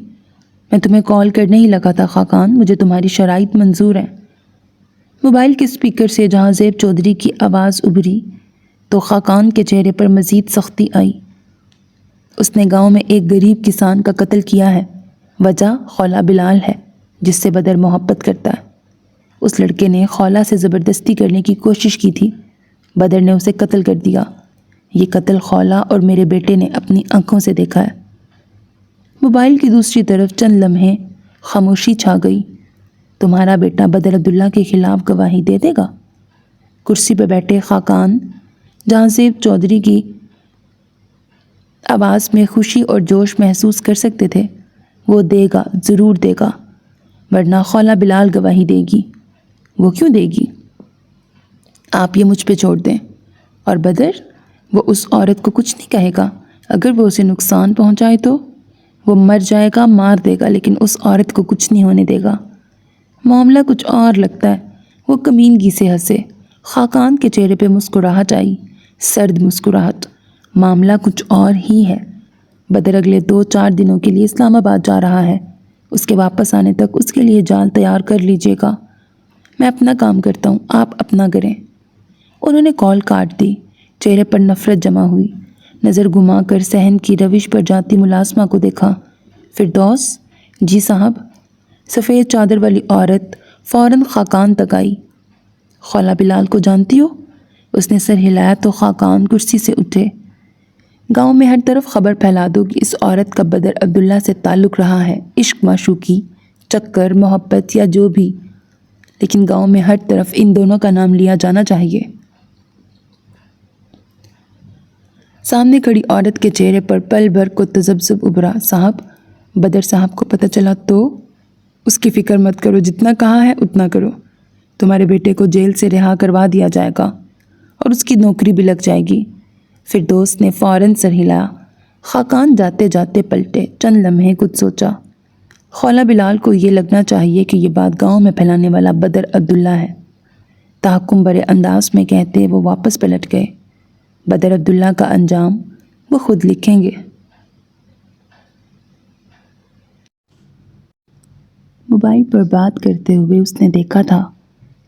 میں تمہیں کال کرنے ہی لگا تھا خاقان، مجھے تمہاری شرائط منظور ہیں۔ موبائل کے اسپیکر سے جہاں زیب چودھری کی آواز ابھری تو خاقان کے چہرے پر مزید سختی آئی۔ اس نے گاؤں میں ایک غریب کسان کا قتل کیا ہے، وجہ خولہ بلال ہے جس سے بدر محبت کرتا ہے۔ اس لڑکے نے خولہ سے زبردستی کرنے کی کوشش کی تھی، بدر نے اسے قتل کر دیا۔ یہ قتل خولہ اور میرے بیٹے نے اپنی آنکھوں سے دیکھا ہے۔ موبائل کی دوسری طرف چند لمحے خاموشی چھا گئی۔ تمہارا بیٹا بدر عبداللہ کے خلاف گواہی دے دے گا؟ کرسی پہ بیٹھے خاقان جہاں زیب چودھری کی آواز میں خوشی اور جوش محسوس کر سکتے تھے۔ وہ دے گا، ضرور دے گا، ورنہ خولہ بلال گواہی دے گی۔ وہ کیوں دے گی؟ آپ یہ مجھ پہ چھوڑ دیں۔ اور بدر؟ وہ اس عورت کو کچھ نہیں کہے گا، اگر وہ اسے نقصان پہنچائے تو وہ مر جائے گا، مار دے گا، لیکن اس عورت کو کچھ نہیں ہونے دے گا۔ معاملہ کچھ اور لگتا ہے۔ وہ کمینگی سے ہنسے۔ خاقان کے چہرے پہ مسکراہٹ آئی، سرد مسکراہٹ۔ معاملہ کچھ اور ہی ہے۔ بدر اگلے 2-4 دنوں کے لیے اسلام آباد جا رہا ہے، اس کے واپس آنے تک اس کے لیے جال تیار کر لیجئے گا۔ میں اپنا کام کرتا ہوں، آپ اپنا کریں۔ انہوں نے کال کاٹ دی۔ چہرے پر نفرت جمع ہوئی۔ نظر گھما کر صحن کی روش پر جاتی ملازمہ کو دیکھا۔ فردوس؟ جی صاحب۔ سفید چادر والی عورت فوراً خاقان تک آئی۔ خولہ بلال کو جانتی ہو؟ اس نے سر ہلایا تو خاقان کرسی سے اٹھے۔ گاؤں میں ہر طرف خبر پھیلا دو کہ اس عورت کا بدر عبداللہ سے تعلق رہا ہے، عشق، معشوقی، چکر، محبت یا جو بھی، لیکن گاؤں میں ہر طرف ان دونوں کا نام لیا جانا چاہیے۔ سامنے کھڑی عورت کے چہرے پر پل بھر کو تذبذب ابھرا۔ صاحب، بدر صاحب کو پتہ چلا تو؟ اس کی فکر مت کرو، جتنا کہا ہے اتنا کرو، تمہارے بیٹے کو جیل سے رہا کروا دیا جائے گا۔ اور اس کی نوکری بھی لگ جائے گی۔ فردوس نے فوراً سر ہلایا۔ خاقان جاتے جاتے پلٹے، چند لمحے کچھ سوچا۔ خولہ بلال کو یہ لگنا چاہیے کہ یہ بات گاؤں میں پھیلانے والا بدر عبداللہ ہے۔ تحکم برے انداز میں کہتے وہ واپس پلٹ گئے۔ بدر عبداللہ کا انجام وہ خود لکھیں گے۔ موبائل پر بات کرتے ہوئے اس نے دیکھا تھا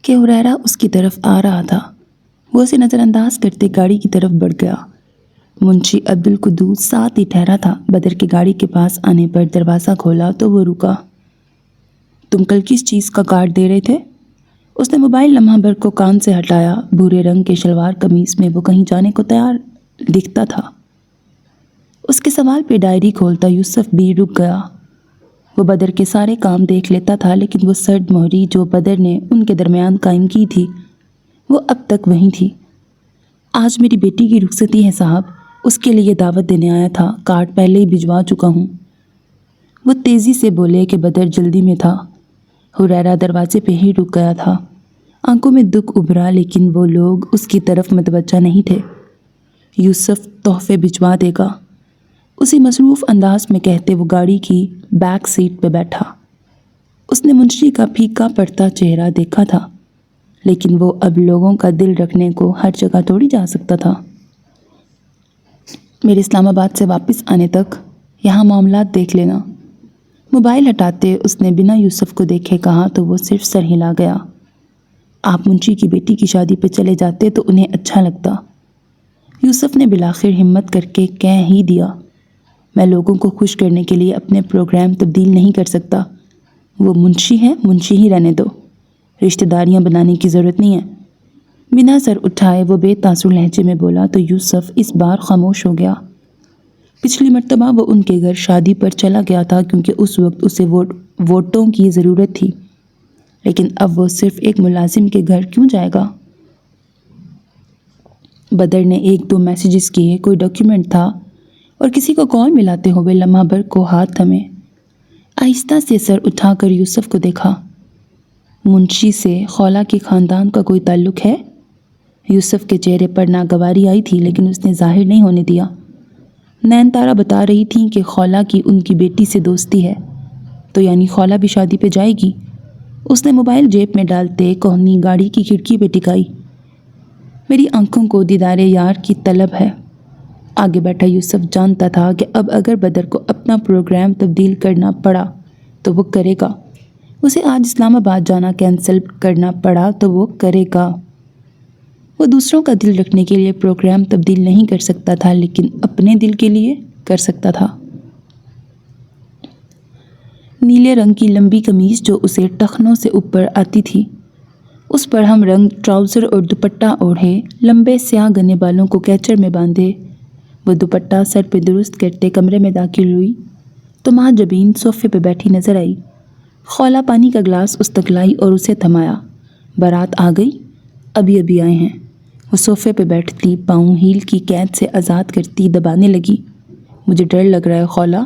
کہ ہریرہ اس کی طرف آ رہا تھا۔ وہ اسے نظر انداز کرتے گاڑی کی طرف بڑھ گیا۔ منشی عبد القدوس ساتھ ہی ٹھہرا تھا۔ بدر کی گاڑی کے پاس آنے پر دروازہ کھولا تو وہ رکا۔ تم کل کس چیز کا کارڈ دے رہے تھے؟ اس نے موبائل لمحہ بھر کو کان سے ہٹایا۔ بھورے رنگ کے شلوار قمیص میں وہ کہیں جانے کو تیار دکھتا تھا۔ اس کے سوال پہ ڈائری کھولتا یوسف بھی رک گیا۔ وہ بدر کے سارے کام دیکھ لیتا تھا، لیکن وہ سرد مہری جو بدر نے ان کے درمیان قائم کی تھی وہ اب تک وہیں تھی۔ آج میری بیٹی کی رخصتی ہے صاحب، اس کے لیے دعوت دینے آیا تھا، کارڈ پہلے ہی بھجوا چکا ہوں۔ وہ تیزی سے بولے کہ بدر جلدی میں تھا۔ ہریرہ دروازے پہ ہی رک گیا تھا۔ آنکھوں میں دکھ ابھرا، لیکن وہ لوگ اس کی طرف متوجہ نہیں تھے۔ یوسف تحفے بھجوا دے گا، اسی مصروف انداز میں کہتے وہ گاڑی کی بیک سیٹ پہ بیٹھا۔ اس نے منشی کا پھیکا پڑتا چہرہ دیکھا تھا، لیکن وہ اب لوگوں کا دل رکھنے کو ہر جگہ توڑی جا سکتا تھا۔ میرے اسلام آباد سے واپس آنے تک یہاں معاملات دیکھ لینا۔ موبائل ہٹاتے اس نے بنا یوسف کو دیکھے کہا تو وہ صرف سر ہلا گیا۔ آپ منشی کی بیٹی کی شادی پہ چلے جاتے تو انہیں اچھا لگتا۔ یوسف نے بالآخر ہمت کر کے کہہ ہی دیا، میں لوگوں کو خوش کرنے کے لیے اپنے پروگرام تبدیل نہیں کر سکتا۔ وہ منشی ہے، منشی ہی رہنے دو، رشتہ داریاں بنانے کی ضرورت نہیں ہے۔ بنا سر اٹھائے وہ بے تاثر لہجے میں بولا تو یوسف اس بار خاموش ہو گیا۔ پچھلی مرتبہ وہ ان کے گھر شادی پر چلا گیا تھا کیونکہ اس وقت اسے ووٹوں کی ضرورت تھی، لیکن اب وہ صرف ایک ملازم کے گھر کیوں جائے گا؟ بدر نے ایک دو میسیجز کیے، کوئی ڈاکیومنٹ تھا، اور کسی کو کال ملاتے ہوئے لمحہ بھر کو ہاتھ تھمے۔ آہستہ سے سر اٹھا کر یوسف کو دیکھا۔ منشی سے خولہ کے خاندان کا کوئی تعلق ہے؟ یوسف کے چہرے پر ناگواری آئی تھی، لیکن اس نے ظاہر نہیں ہونے دیا۔ نین تارا بتا رہی تھیں کہ خولہ کی ان کی بیٹی سے دوستی ہے، تو یعنی خولہ بھی شادی پہ جائے گی؟ اس نے موبائل جیب میں ڈالتے کوہنی گاڑی کی کھڑکی پہ ٹکائی۔ میری آنکھوں کو دیدار یار کی طلب ہے۔ آگے بیٹھا یوسف جانتا تھا کہ اب اگر بدر کو اپنا پروگرام تبدیل کرنا پڑا تو وہ کرے گا، اسے آج اسلام آباد جانا کینسل کرنا پڑا تو وہ کرے گا۔ وہ دوسروں کا دل رکھنے کے لیے پروگرام تبدیل نہیں کر سکتا تھا، لیکن اپنے دل کے لیے کر سکتا تھا۔ نیلے رنگ کی لمبی قمیض جو اسے ٹخنوں سے اوپر آتی تھی، اس پر ہم رنگ ٹراؤزر اور دوپٹہ اوڑھے، لمبے سیاہ گنے بالوں کو کیچر میں باندھے وہ دوپٹہ سر پہ درست کرتے کمرے میں داخل ہوئی تو ماں جبین صوفے پہ بیٹھی نظر آئی۔ خولہ پانی کا گلاس اس تک لائی اور اسے تھمایا۔ بارات آ گئی؟ ابھی آئے ہیں۔ وہ صوفے پہ بیٹھتی پاؤں ہیل کی قید سے آزاد کرتی دبانے لگی۔ مجھے ڈر لگ رہا ہے خولہ۔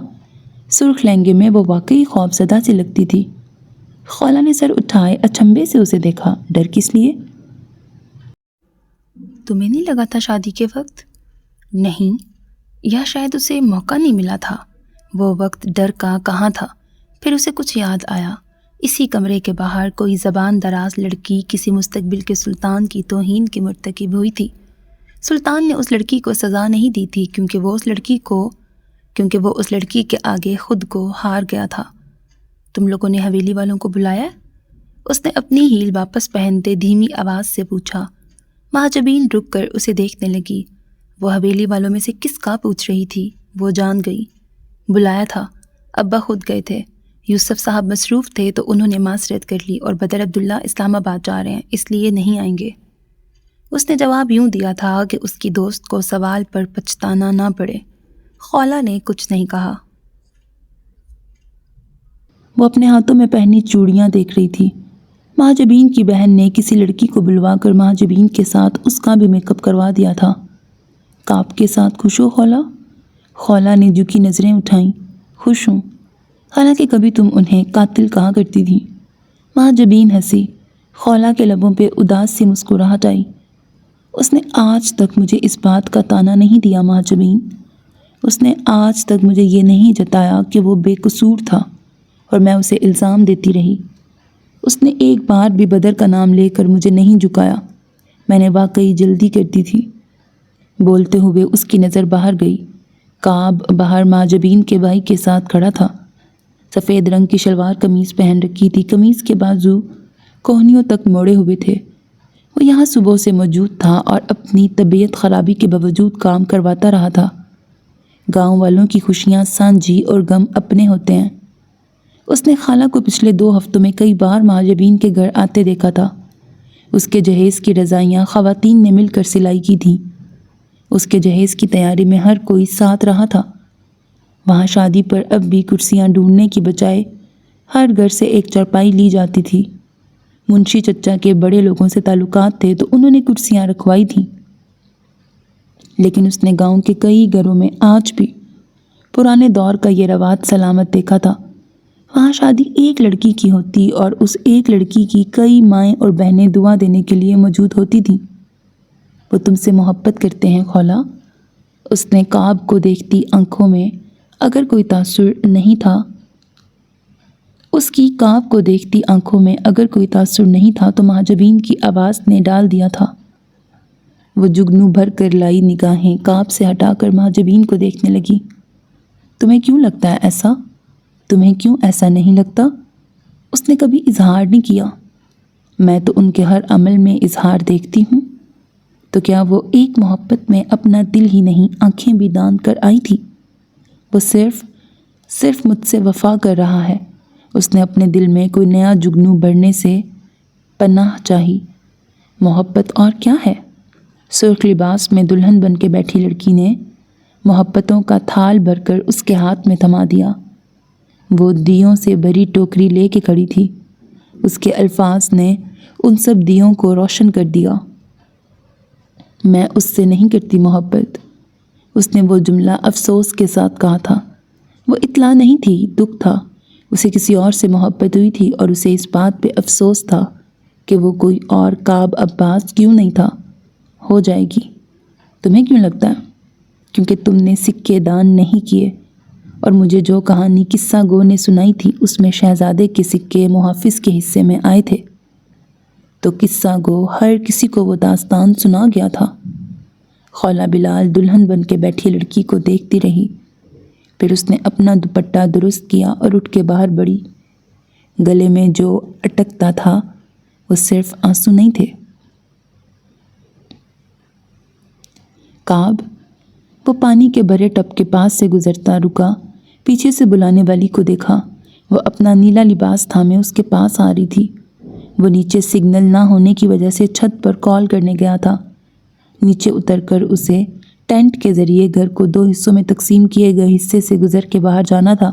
سرخ لہنگے میں وہ واقعی خوف زدہ سی لگتی تھی۔ خولہ نے سر اٹھائے اچنبھے سے اسے دیکھا۔ ڈر کس لیے؟ تمہیں نہیں لگا تھا شادی کے وقت؟ نہیں، یا شاید اسے موقع نہیں ملا تھا۔ وہ وقت ڈر کا کہاں تھا؟ پھر اسے کچھ یاد آیا۔ اسی کمرے کے باہر کوئی زبان دراز لڑکی کسی مستقبل کے سلطان کی توہین کی مرتکب ہوئی تھی۔ سلطان نے اس لڑکی کو سزا نہیں دی تھی کیونکہ وہ اس لڑکی کے آگے خود کو ہار گیا تھا۔ تم لوگوں نے حویلی والوں کو بلایا؟ اس نے اپنی ہیل واپس پہنتے دھیمی آواز سے پوچھا۔ مہاجبین رک کر اسے دیکھنے لگی۔ وہ حویلی والوں میں سے کس کا پوچھ رہی تھی؟ وہ جان گئی۔ بلایا تھا، ابا خود گئے تھے۔ یوسف صاحب مصروف تھے تو انہوں نے معذرت کر لی، اور بدر عبداللہ اسلام آباد جا رہے ہیں اس لیے نہیں آئیں گے۔ اس نے جواب یوں دیا تھا کہ اس کی دوست کو سوال پر پچھتانا نہ پڑے۔ خولہ نے کچھ نہیں کہا۔ وہ اپنے ہاتھوں میں پہنی چوڑیاں دیکھ رہی تھی۔ مہاجبین کی بہن نے کسی لڑکی کو بلوا کر مہاجبین کے ساتھ اس کا بھی میک اپ کروا دیا تھا۔ کاپ کے ساتھ خوش ہو خولہ؟ خولہ نے جھکی نظریں اٹھائیں۔ خوش ہوں، حالانکہ کبھی تم انہیں قاتل کہا کرتی تھی۔ مہاجبین ہنسی۔ خولہ کے لبوں پہ اداس سی مسکراہٹ آئی۔ اس نے آج تک مجھے اس بات کا طعنہ نہیں دیا مہاجبین، اس نے آج تک مجھے یہ نہیں جتایا کہ وہ بے قصور تھا اور میں اسے الزام دیتی رہی۔ اس نے ایک بار بھی بدر کا نام لے کر مجھے نہیں جھکایا۔ میں نے واقعی جلدی کرتی تھی۔ بولتے ہوئے اس کی نظر باہر گئی۔ کعب باہر مہاجبین کے بھائی کے ساتھ کھڑا تھا۔ سفید رنگ کی شلوار قمیض پہن رکھی تھی، قمیض کے بازو کوہنیوں تک موڑے ہوئے تھے۔ وہ یہاں صبح سے موجود تھا اور اپنی طبیعت خرابی کے باوجود کام کرواتا رہا تھا۔ گاؤں والوں کی خوشیاں سانجھی اور غم اپنے ہوتے ہیں۔ اس نے خالہ کو پچھلے 2 ہفتوں میں کئی بار مہاجبین کے گھر آتے دیکھا تھا۔ اس کے جہیز کی رضائیاں خواتین نے مل کر سلائی کی تھیں۔ اس کے جہیز کی تیاری میں ہر کوئی ساتھ رہا تھا۔ وہاں شادی پر اب بھی کرسیاں ڈھونڈنے کی بجائے ہر گھر سے ایک چارپائی لی جاتی تھی۔ منشی چچا کے بڑے لوگوں سے تعلقات تھے تو انہوں نے کرسیاں رکھوائی تھیں، لیکن اس نے گاؤں کے کئی گھروں میں آج بھی پرانے دور کا یہ رواج سلامت دیکھا تھا۔ وہاں شادی ایک لڑکی کی ہوتی اور اس ایک لڑکی کی کئی مائیں اور بہنیں دعا دینے کے لیے موجود ہوتی تھیں۔ وہ تم سے محبت کرتے ہیں خالہ؟ اس نے کعب کو دیکھتی آنکھوں میں اگر کوئی تاثر نہیں تھا اس کی کعب کو دیکھتی آنکھوں میں اگر کوئی تاثر نہیں تھا تو مہاجبین کی آواز نے ڈال دیا تھا۔ وہ جگنو بھر کر لائی نگاہیں کعب سے ہٹا کر مہاجبین کو دیکھنے لگی۔ تمہیں کیوں لگتا ہے ایسا؟ تمہیں کیوں ایسا نہیں لگتا؟ اس نے کبھی اظہار نہیں کیا۔ میں تو ان کے ہر عمل میں اظہار دیکھتی ہوں۔ تو کیا وہ ایک محبت میں اپنا دل ہی نہیں آنکھیں بھی دان کر آئی تھی؟ وہ صرف مجھ سے وفا کر رہا ہے۔ اس نے اپنے دل میں کوئی نیا جگنو بڑھنے سے پناہ چاہی۔ محبت اور کیا ہے؟ سرخ لباس میں دلہن بن کے بیٹھی لڑکی نے محبتوں کا تھال بھر کر اس کے ہاتھ میں تھما دیا۔ وہ دیوں سے بھری ٹوکری لے کے کھڑی تھی۔ اس کے الفاظ نے ان سب دیوں کو روشن کر دیا۔ میں اس سے نہیں کرتی محبت۔ اس نے وہ جملہ افسوس کے ساتھ کہا تھا۔ وہ اطلاع نہیں تھی، دکھ تھا۔ اسے کسی اور سے محبت ہوئی تھی اور اسے اس بات پہ افسوس تھا کہ وہ کوئی اور کعب عباس کیوں نہیں تھا۔ ہو جائے گی۔ تمہیں کیوں لگتا ہے؟ کیونکہ تم نے سکے دان نہیں کیے، اور مجھے جو کہانی قصہ گو نے سنائی تھی اس میں شہزادے کے سکے محافظ کے حصے میں آئے تھے، تو قصہ گو ہر کسی کو وہ داستان سنا گیا تھا۔ خولہ بلال دلہن بن کے بیٹھی لڑکی کو دیکھتی رہی، پھر اس نے اپنا دوپٹہ درست کیا اور اٹھ کے باہر بڑھی۔ گلے میں جو اٹکتا تھا وہ صرف آنسو نہیں تھے۔ کعب، وہ پانی کے بھرے ٹب کے پاس سے گزرتا رکا، پیچھے سے بلانے والی کو دیکھا۔ وہ اپنا نیلا لباس تھامے اس کے پاس آ رہی تھی۔ وہ نیچے سگنل نہ ہونے کی وجہ سے چھت پر کال کرنے گیا تھا۔ نیچے اتر کر اسے ٹینٹ کے ذریعے گھر کو 2 حصوں میں تقسیم کیے گئے حصے سے گزر کے باہر جانا تھا۔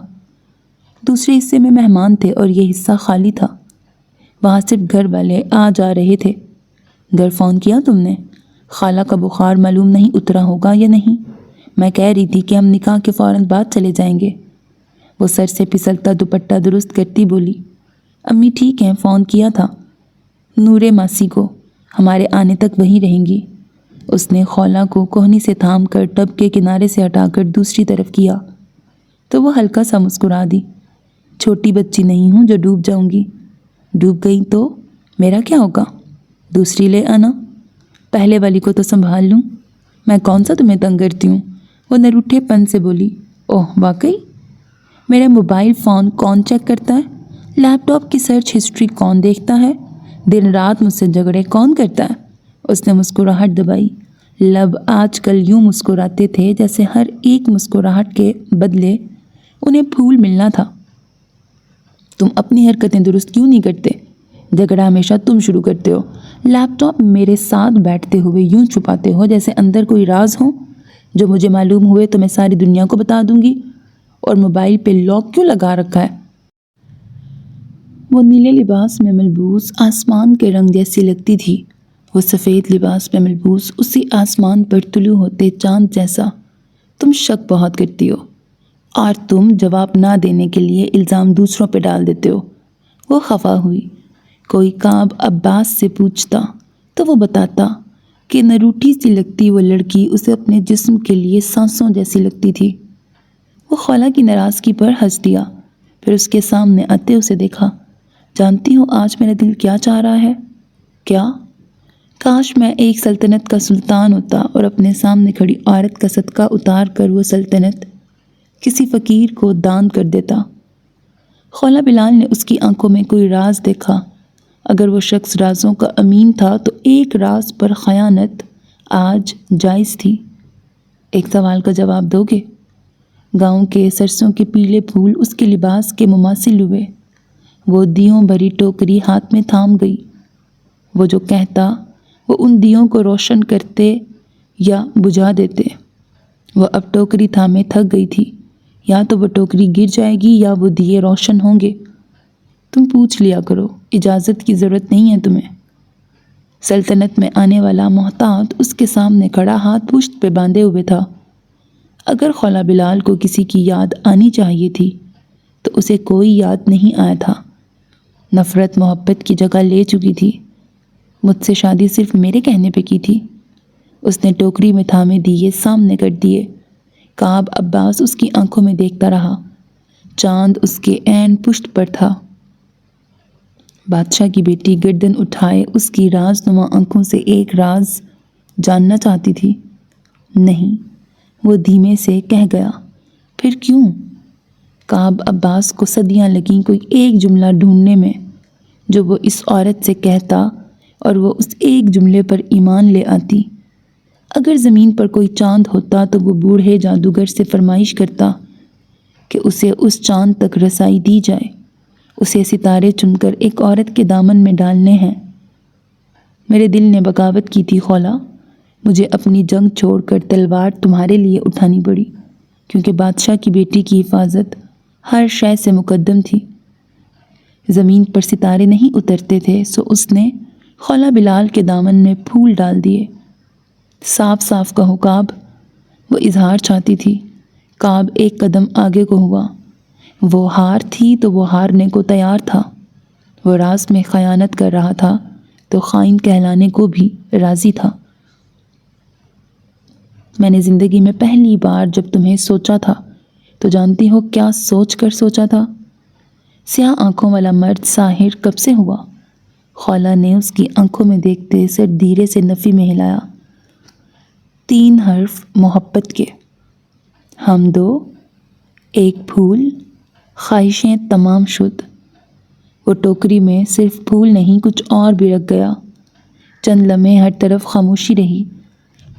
دوسرے حصے میں مہمان تھے اور یہ حصہ خالی تھا۔ وہاں صرف گھر والے آ جا رہے تھے۔ گھر فون کیا تم نے؟ خالہ کا بخار معلوم نہیں اترا ہوگا یا نہیں؟ میں کہہ رہی تھی کہ ہم نکاح کے فوراً بعد چلے جائیں گے۔ وہ سر سے پھسلتا دوپٹہ درست کرتی بولی۔ امی ٹھیک ہیں، فون کیا تھا نورے ماسی کو، ہمارے آنے تک وہیں رہیں گی۔ اس نے خولہ کو کوہنی سے تھام کر ٹب کے کنارے سے ہٹا کر دوسری طرف کیا تو وہ ہلکا سا مسکرا دی۔ چھوٹی بچی نہیں ہوں جو ڈوب جاؤں گی۔ ڈوب گئی تو میرا کیا ہوگا؟ دوسری لے آنا، پہلے والی کو تو سنبھال لوں۔ میں کون سا تمہیں تنگ کرتی ہوں؟ وہ نروٹھے پن سے بولی۔ اوہ واقعی؟ میرا موبائل فون کون چیک کرتا ہے؟ لیپ ٹاپ کی سرچ ہسٹری کون دیکھتا ہے؟ دن رات مجھ سے جھگڑے کون کرتا ہے؟ اس نے مسکراہٹ دبائی۔ لب آج کل یوں مسکراتے تھے جیسے ہر ایک مسکراہٹ کے بدلے انہیں پھول ملنا تھا۔ تم اپنی حرکتیں درست کیوں نہیں کرتے؟ جھگڑا ہمیشہ تم شروع کرتے ہو۔ لیپ ٹاپ میرے ساتھ بیٹھتے ہوئے یوں چھپاتے ہو جیسے اندر کوئی راز ہو جو مجھے معلوم ہوئے تو میں ساری دنیا کو بتا دوں گی۔ اور موبائل پہ لاک کیوں لگا رکھا ہے؟ وہ نیلے لباس میں ملبوس آسمان کے رنگ جیسی لگتی تھی۔ وہ سفید لباس میں ملبوس اسی آسمان پر طلوع ہوتے چاند جیسا۔ تم شک بہت کرتی ہو اور تم جواب نہ دینے کے لیے الزام دوسروں پہ ڈال دیتے ہو۔ وہ خفا ہوئی۔ کوئی کعب عباس سے پوچھتا تو وہ بتاتا کہ نہ روٹی سی لگتی وہ لڑکی اسے اپنے جسم کے لیے سانسوں جیسی لگتی تھی۔ وہ خالہ کی ناراضگی پر ہنس دیا، پھر اس کے سامنے آتے اسے دیکھا۔ جانتی ہو آج میرا دل کیا چاہ رہا ہے؟ کیا؟ کاش میں ایک سلطنت کا سلطان ہوتا اور اپنے سامنے کھڑی عورت کا صدقہ اتار کر وہ سلطنت کسی فقیر کو دان کر دیتا۔ خالہ بلال نے اس کی آنکھوں میں کوئی راز دیکھا۔ اگر وہ شخص رازوں کا امین تھا تو ایک راز پر خیانت آج جائز تھی۔ ایک سوال کا جواب دو گے؟ گاؤں کے سرسوں کے پیلے پھول اس کے لباس کے مماثل ہوئے۔ وہ دیوں بھری ٹوکری ہاتھ میں تھام گئی۔ وہ جو کہتا وہ ان دیوں کو روشن کرتے یا بجھا دیتے۔ وہ اب ٹوکری تھامے تھک گئی تھی۔ یا تو وہ ٹوکری گر جائے گی یا وہ دیے روشن ہوں گے۔ تم پوچھ لیا کرو، اجازت کی ضرورت نہیں ہے تمہیں۔ سلطنت میں آنے والا محتاط اس کے سامنے کھڑا ہاتھ پشت پہ باندھے ہوئے تھا۔ اگر خالہ بلال کو کسی کی یاد آنی چاہیے تھی تو اسے کوئی یاد نہیں آیا تھا۔ نفرت محبت کی جگہ لے چکی تھی۔ مجھ سے شادی صرف میرے کہنے پہ کی تھی۔ اس نے ٹوکری میں تھامے دیے سامنے کر دیے۔ کعب عباس اس کی آنکھوں میں دیکھتا رہا۔ چاند اس کے عین پشت پر تھا۔ بادشاہ کی بیٹی گردن اٹھائے اس کی رازنما آنکھوں سے ایک راز جاننا چاہتی تھی۔ نہیں، وہ دھیمے سے کہہ گیا۔ پھر کیوں؟ کعب عباس کو صدیاں لگیں کوئی ایک جملہ ڈھونڈنے میں جو وہ اس عورت سے کہتا اور وہ اس ایک جملے پر ایمان لے آتی۔ اگر زمین پر کوئی چاند ہوتا تو وہ بوڑھے جادوگر سے فرمائش کرتا کہ اسے اس چاند تک رسائی دی جائے۔ اسے ستارے چن کر ایک عورت کے دامن میں ڈالنے ہیں۔ میرے دل نے بغاوت کی تھی خالہ۔ مجھے اپنی جنگ چھوڑ کر تلوار تمہارے لیے اٹھانی پڑی، کیونکہ بادشاہ کی بیٹی کی حفاظت ہر شے سے مقدم تھی۔ زمین پر ستارے نہیں اترتے تھے، سو اس نے خالہ بلال کے دامن میں پھول ڈال دیے۔ صاف صاف کہو کعب، وہ اظہار چاہتی تھی۔ کعب ایک قدم آگے کو ہوا۔ وہ ہار تھی تو وہ ہارنے کو تیار تھا۔ وہ راز میں خیانت کر رہا تھا تو خائن کہلانے کو بھی راضی تھا۔ میں نے زندگی میں پہلی بار جب تمہیں سوچا تھا تو جانتی ہو کیا سوچ کر سوچا تھا؟ سیاہ آنکھوں والا مرد ساحر کب سے ہوا؟ خالہ نے اس کی آنکھوں میں دیکھتے سر دھیرے سے نفی میں ہلایا۔ 3 حرف محبت کے۔ ہم دو، ایک پھول، خواہشیں تمام شد۔ وہ ٹوکری میں صرف پھول نہیں کچھ اور بھی رکھ گیا۔ چند لمحے ہر طرف خاموشی رہی۔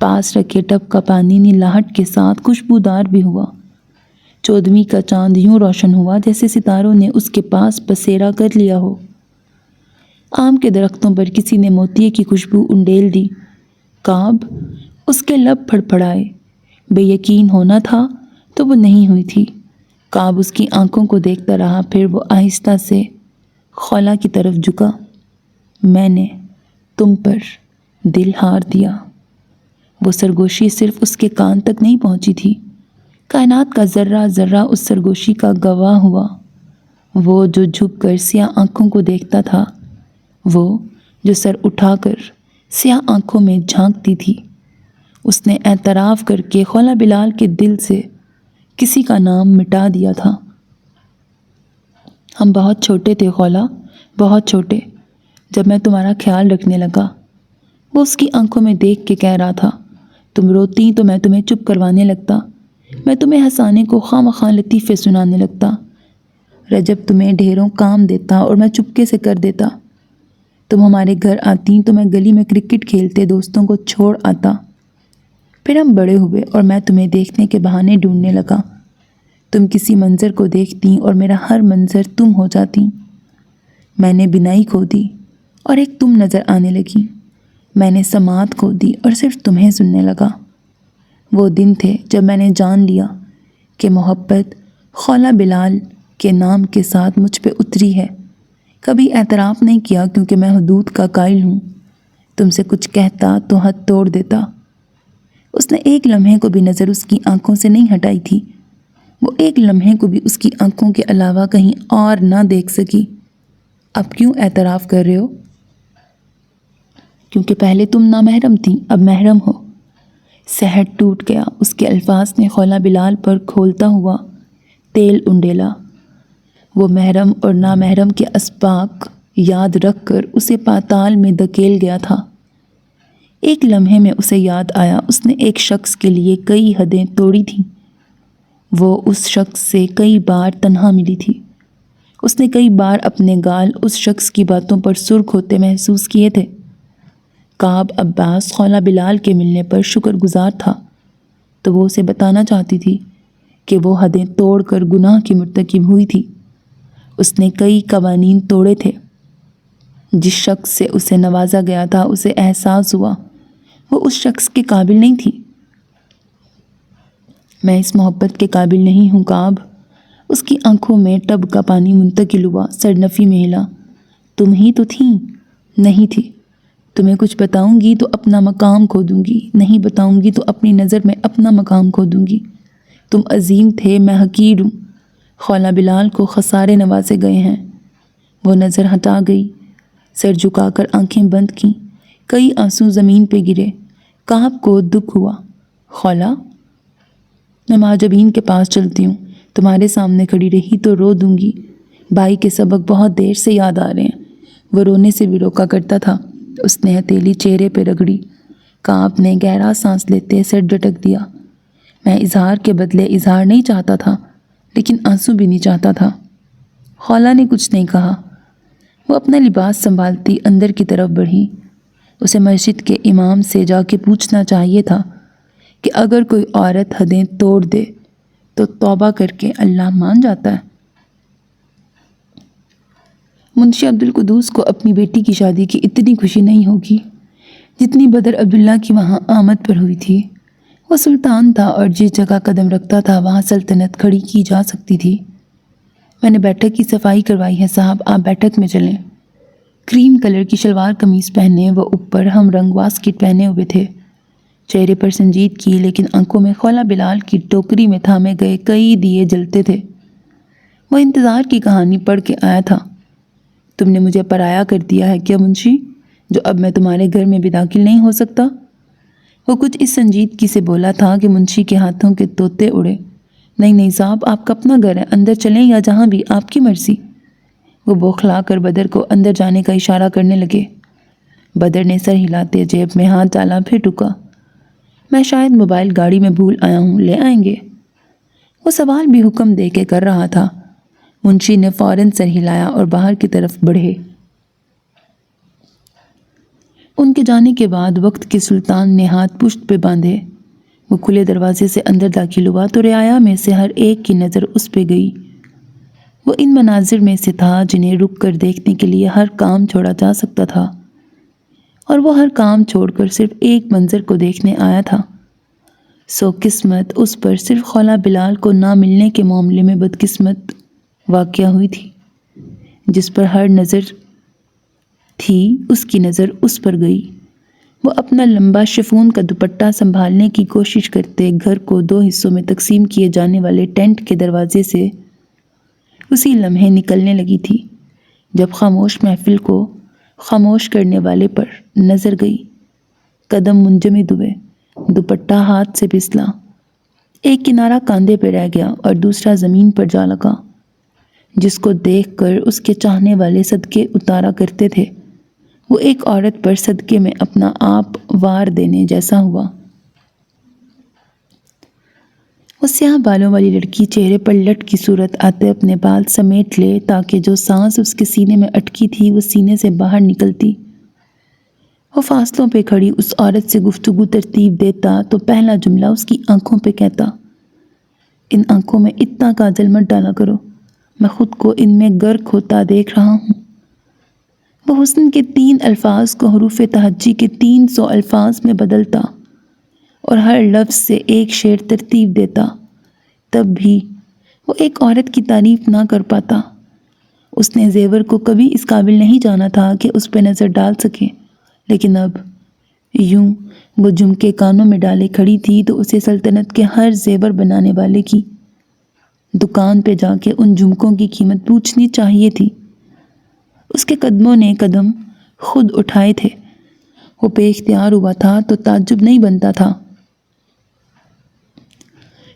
پاس رکھے ٹب کا پانی نیلاہٹ کے ساتھ خوشبودار بھی ہوا۔ 14ویں کا چاند یوں روشن ہوا جیسے ستاروں نے اس کے پاس بسیرا کر لیا ہو۔ آم کے درختوں پر کسی نے موتیے کی خوشبو انڈیل دی۔ کعب، اس کے لب پھڑپھڑائے۔ بے یقین ہونا تھا تو وہ نہیں ہوئی تھی۔ کعب اس کی آنکھوں کو دیکھتا رہا، پھر وہ آہستہ سے خالہ کی طرف جھکا۔ میں نے تم پر دل ہار دیا۔ وہ سرگوشی صرف اس کے کان تک نہیں پہنچی تھی، کائنات کا ذرہ ذرہ اس سرگوشی کا گواہ ہوا۔ وہ جو جھک کر سیاہ آنکھوں کو دیکھتا تھا، وہ جو سر اٹھا کر سیاہ آنکھوں میں جھانکتی تھی، اس نے اعتراف کر کے خالہ بلال کے دل سے کسی کا نام مٹا دیا تھا۔ ہم بہت چھوٹے تھے خالہ، بہت چھوٹے، جب میں تمہارا خیال رکھنے لگا۔ وہ اس کی آنکھوں میں دیکھ کے کہہ رہا تھا۔ تم روتی تو میں تمہیں چپ کروانے لگتا، میں تمہیں ہنسانے کو خواہ مخواہ لطیفے سنانے لگتا۔ رجب تمہیں ڈھیروں کام دیتا اور میں چپکے سے کر دیتا۔ تم ہمارے گھر آتی تو میں گلی میں کرکٹ کھیلتے دوستوں کو چھوڑ آتا۔ پھر ہم بڑے ہوئے اور میں تمہیں دیکھنے کے بہانے ڈھونڈنے لگا۔ تم کسی منظر کو دیکھتی اور میرا ہر منظر تم ہو جاتی۔ میں نے بینائی کھو دی اور ایک تم نظر آنے لگی۔ میں نے سماعت کھو دی اور صرف تمہیں سننے لگا۔ وہ دن تھے جب میں نے جان لیا کہ محبت خالہ بلال کے نام کے ساتھ مجھ پہ اتری ہے۔ کبھی اعتراف نہیں کیا کیونکہ میں حدود کا قائل ہوں۔ تم سے کچھ کہتا تو حد توڑ دیتا۔ اس نے ایک لمحے کو بھی نظر اس کی آنکھوں سے نہیں ہٹائی تھی۔ وہ ایک لمحے کو بھی اس کی آنکھوں کے علاوہ کہیں اور نہ دیکھ سکی۔ اب کیوں اعتراف کر رہے ہو؟ کیونکہ پہلے تم نامحرم تھیں، اب محرم ہو۔ سحر ٹوٹ گیا۔ اس کے الفاظ نے خولا بلال پر کھولتا ہوا تیل انڈیلا۔ وہ محرم اور نامحرم کے اسباق یاد رکھ کر اسے پاتال میں دھکیل گیا تھا۔ ایک لمحے میں اسے یاد آیا اس نے ایک شخص کے لیے کئی حدیں توڑی تھیں۔ وہ اس شخص سے کئی بار تنہا ملی تھی۔ اس نے کئی بار اپنے گال اس شخص کی باتوں پر سرخ ہوتے محسوس کیے تھے۔ کعب عباس خولا بلال کے ملنے پر شکر گزار تھا، تو وہ اسے بتانا چاہتی تھی کہ وہ حدیں توڑ کر گناہ کی مرتکب ہوئی تھی۔ اس نے کئی قوانین توڑے تھے۔ جس شخص سے اسے نوازا گیا تھا اسے احساس ہوا وہ اس شخص کے قابل نہیں تھی۔ میں اس محبت کے قابل نہیں ہوں کعب۔ اس کی آنکھوں میں ٹب کا پانی منتقل ہوا، سرنفی میں ہلا۔ تم ہی تو تھیں۔ نہیں تھی۔ تمہیں کچھ بتاؤں گی تو اپنا مقام کھو دوں گی، نہیں بتاؤں گی تو اپنی نظر میں اپنا مقام کھو دوں گی۔ تم عظیم تھے، میں حقیر ہوں۔ خولا بلال کو خسارے نوازے گئے ہیں۔ وہ نظر ہٹا گئی، سر جھکا کر آنکھیں بند کیں۔ کئی آنسو زمین پہ گرے۔ کعب کو دکھ ہوا۔ خولا، میں معجبین کے پاس چلتی ہوں۔ تمہارے سامنے کھڑی رہی تو رو دوں گی۔ بھائی کے سبق بہت دیر سے یاد آ رہے ہیں۔ وہ رونے سے بھی روکا کرتا تھا۔ اس نے ہتھیلی چہرے پہ رگڑی۔ کعب نے گہرا سانس لیتے سر ڈٹک دیا۔ میں اظہار کے بدلے اظہار نہیں چاہتا تھا، لیکن آنسو بھی نہیں چاہتا تھا۔ خولا نے کچھ نہیں کہا۔ وہ اپنا لباس سنبھالتی اندر کی طرف بڑھی۔ اسے مسجد کے امام سے جا کے پوچھنا چاہیے تھا کہ اگر کوئی عورت حدیں توڑ دے تو توبہ کر کے اللہ مان جاتا ہے۔ منشی عبدالقدوس کو اپنی بیٹی کی شادی کی اتنی خوشی نہیں ہوگی جتنی بدر عبداللہ کی وہاں آمد پر ہوئی تھی۔ وہ سلطان تھا اور جس جگہ قدم رکھتا تھا وہاں سلطنت کھڑی کی جا سکتی تھی۔ میں نے بیٹھک کی صفائی کروائی ہے صاحب، آپ بیٹھک میں چلیں۔ کریم کلر کی شلوار قمیص پہنے وہ اوپر ہم رنگ واسکٹ پہنے ہوئے تھے۔ چہرے پر سنجیدگی، لیکن آنکھوں میں خولا بلال کی ٹوکری میں تھامے گئے کئی دیے جلتے تھے۔ وہ انتظار کی کہانی پڑھ کے آیا تھا۔ تم نے مجھے پرایا کر دیا ہے کیا منشی، جو اب میں تمہارے گھر میں بھی داخل نہیں ہو سکتا؟ وہ کچھ اس سنجیدگی سے بولا تھا کہ منشی کے ہاتھوں کے طوطے اڑے۔ نہیں نہیں صاحب، آپ کا اپنا گھر ہے، اندر چلیں یا جہاں بھی، آپ کی مرضی۔ وہ بوکھلا کر بدر کو اندر جانے کا اشارہ کرنے لگے۔ بدر نے سر ہلاتے جیب میں ہاتھ ڈالا، پھر ٹکا۔ میں شاید موبائل گاڑی میں بھول آیا ہوں، لے آئیں گے؟ وہ سوال بھی حکم دے کے کر رہا تھا۔ منشی نے فوراً سر ہلایا اور باہر کی طرف بڑھے۔ ان کے جانے کے بعد وقت کے سلطان نے ہاتھ پشت پہ باندھے۔ وہ کھلے دروازے سے اندر داخل ہوا تو رعایا میں سے ہر ایک کی نظر اس پہ گئی۔ وہ ان مناظر میں سے تھا جنہیں رک کر دیکھنے کے لیے ہر کام چھوڑا جا سکتا تھا، اور وہ ہر کام چھوڑ کر صرف ایک منظر کو دیکھنے آیا تھا۔ سو قسمت اس پر صرف خولا بلال کو نہ ملنے کے معاملے میں بدقسمت واقع ہوئی تھی۔ جس پر ہر نظر تھی اس کی نظر اس پر گئی۔ وہ اپنا لمبا شفون کا دوپٹہ سنبھالنے کی کوشش کرتے گھر کو 2 حصوں میں تقسیم کیے جانے والے ٹینٹ کے دروازے سے اسی لمحے نکلنے لگی تھی جب خاموش محفل کو خاموش کرنے والے پر نظر گئی۔ قدم منجمد ہوئے، دوپٹہ ہاتھ سے پھسلا، ایک کنارہ کاندھے پہ رہ گیا اور دوسرا زمین پر جا لگا۔ جس کو دیکھ کر اس کے چاہنے والے صدقے اتارا کرتے تھے، وہ ایک عورت پر صدقے میں اپنا آپ وار دینے جیسا ہوا۔ وہ سیاہ بالوں والی لڑکی چہرے پر لٹ کی صورت آتے اپنے بال سمیٹ لے تاکہ جو سانس اس کے سینے میں اٹکی تھی وہ سینے سے باہر نکلتی۔ وہ فاصلوں پہ کھڑی اس عورت سے گفتگو ترتیب دیتا تو پہلا جملہ اس کی آنکھوں پہ کہتا، ان آنکھوں میں اتنا کاجل مت ڈالا کرو، میں خود کو ان میں غرق ہوتا دیکھ رہا ہوں۔ وہ حسن کے 3 الفاظ کو حروف تہجی کے 300 الفاظ میں بدلتا اور ہر لفظ سے ایک شعر ترتیب دیتا، تب بھی وہ ایک عورت کی تعریف نہ کر پاتا۔ اس نے زیور کو کبھی اس قابل نہیں جانا تھا کہ اس پہ نظر ڈال سکے، لیکن اب یوں وہ جھمکے کانوں میں ڈالے کھڑی تھی تو اسے سلطنت کے ہر زیور بنانے والے کی دکان پہ جا کے ان جھمکوں کی قیمت پوچھنی چاہیے تھی۔ اس کے قدموں نے قدم خود اٹھائے تھے۔ وہ بے اختیار ہوا تھا تو تعجب نہیں بنتا تھا۔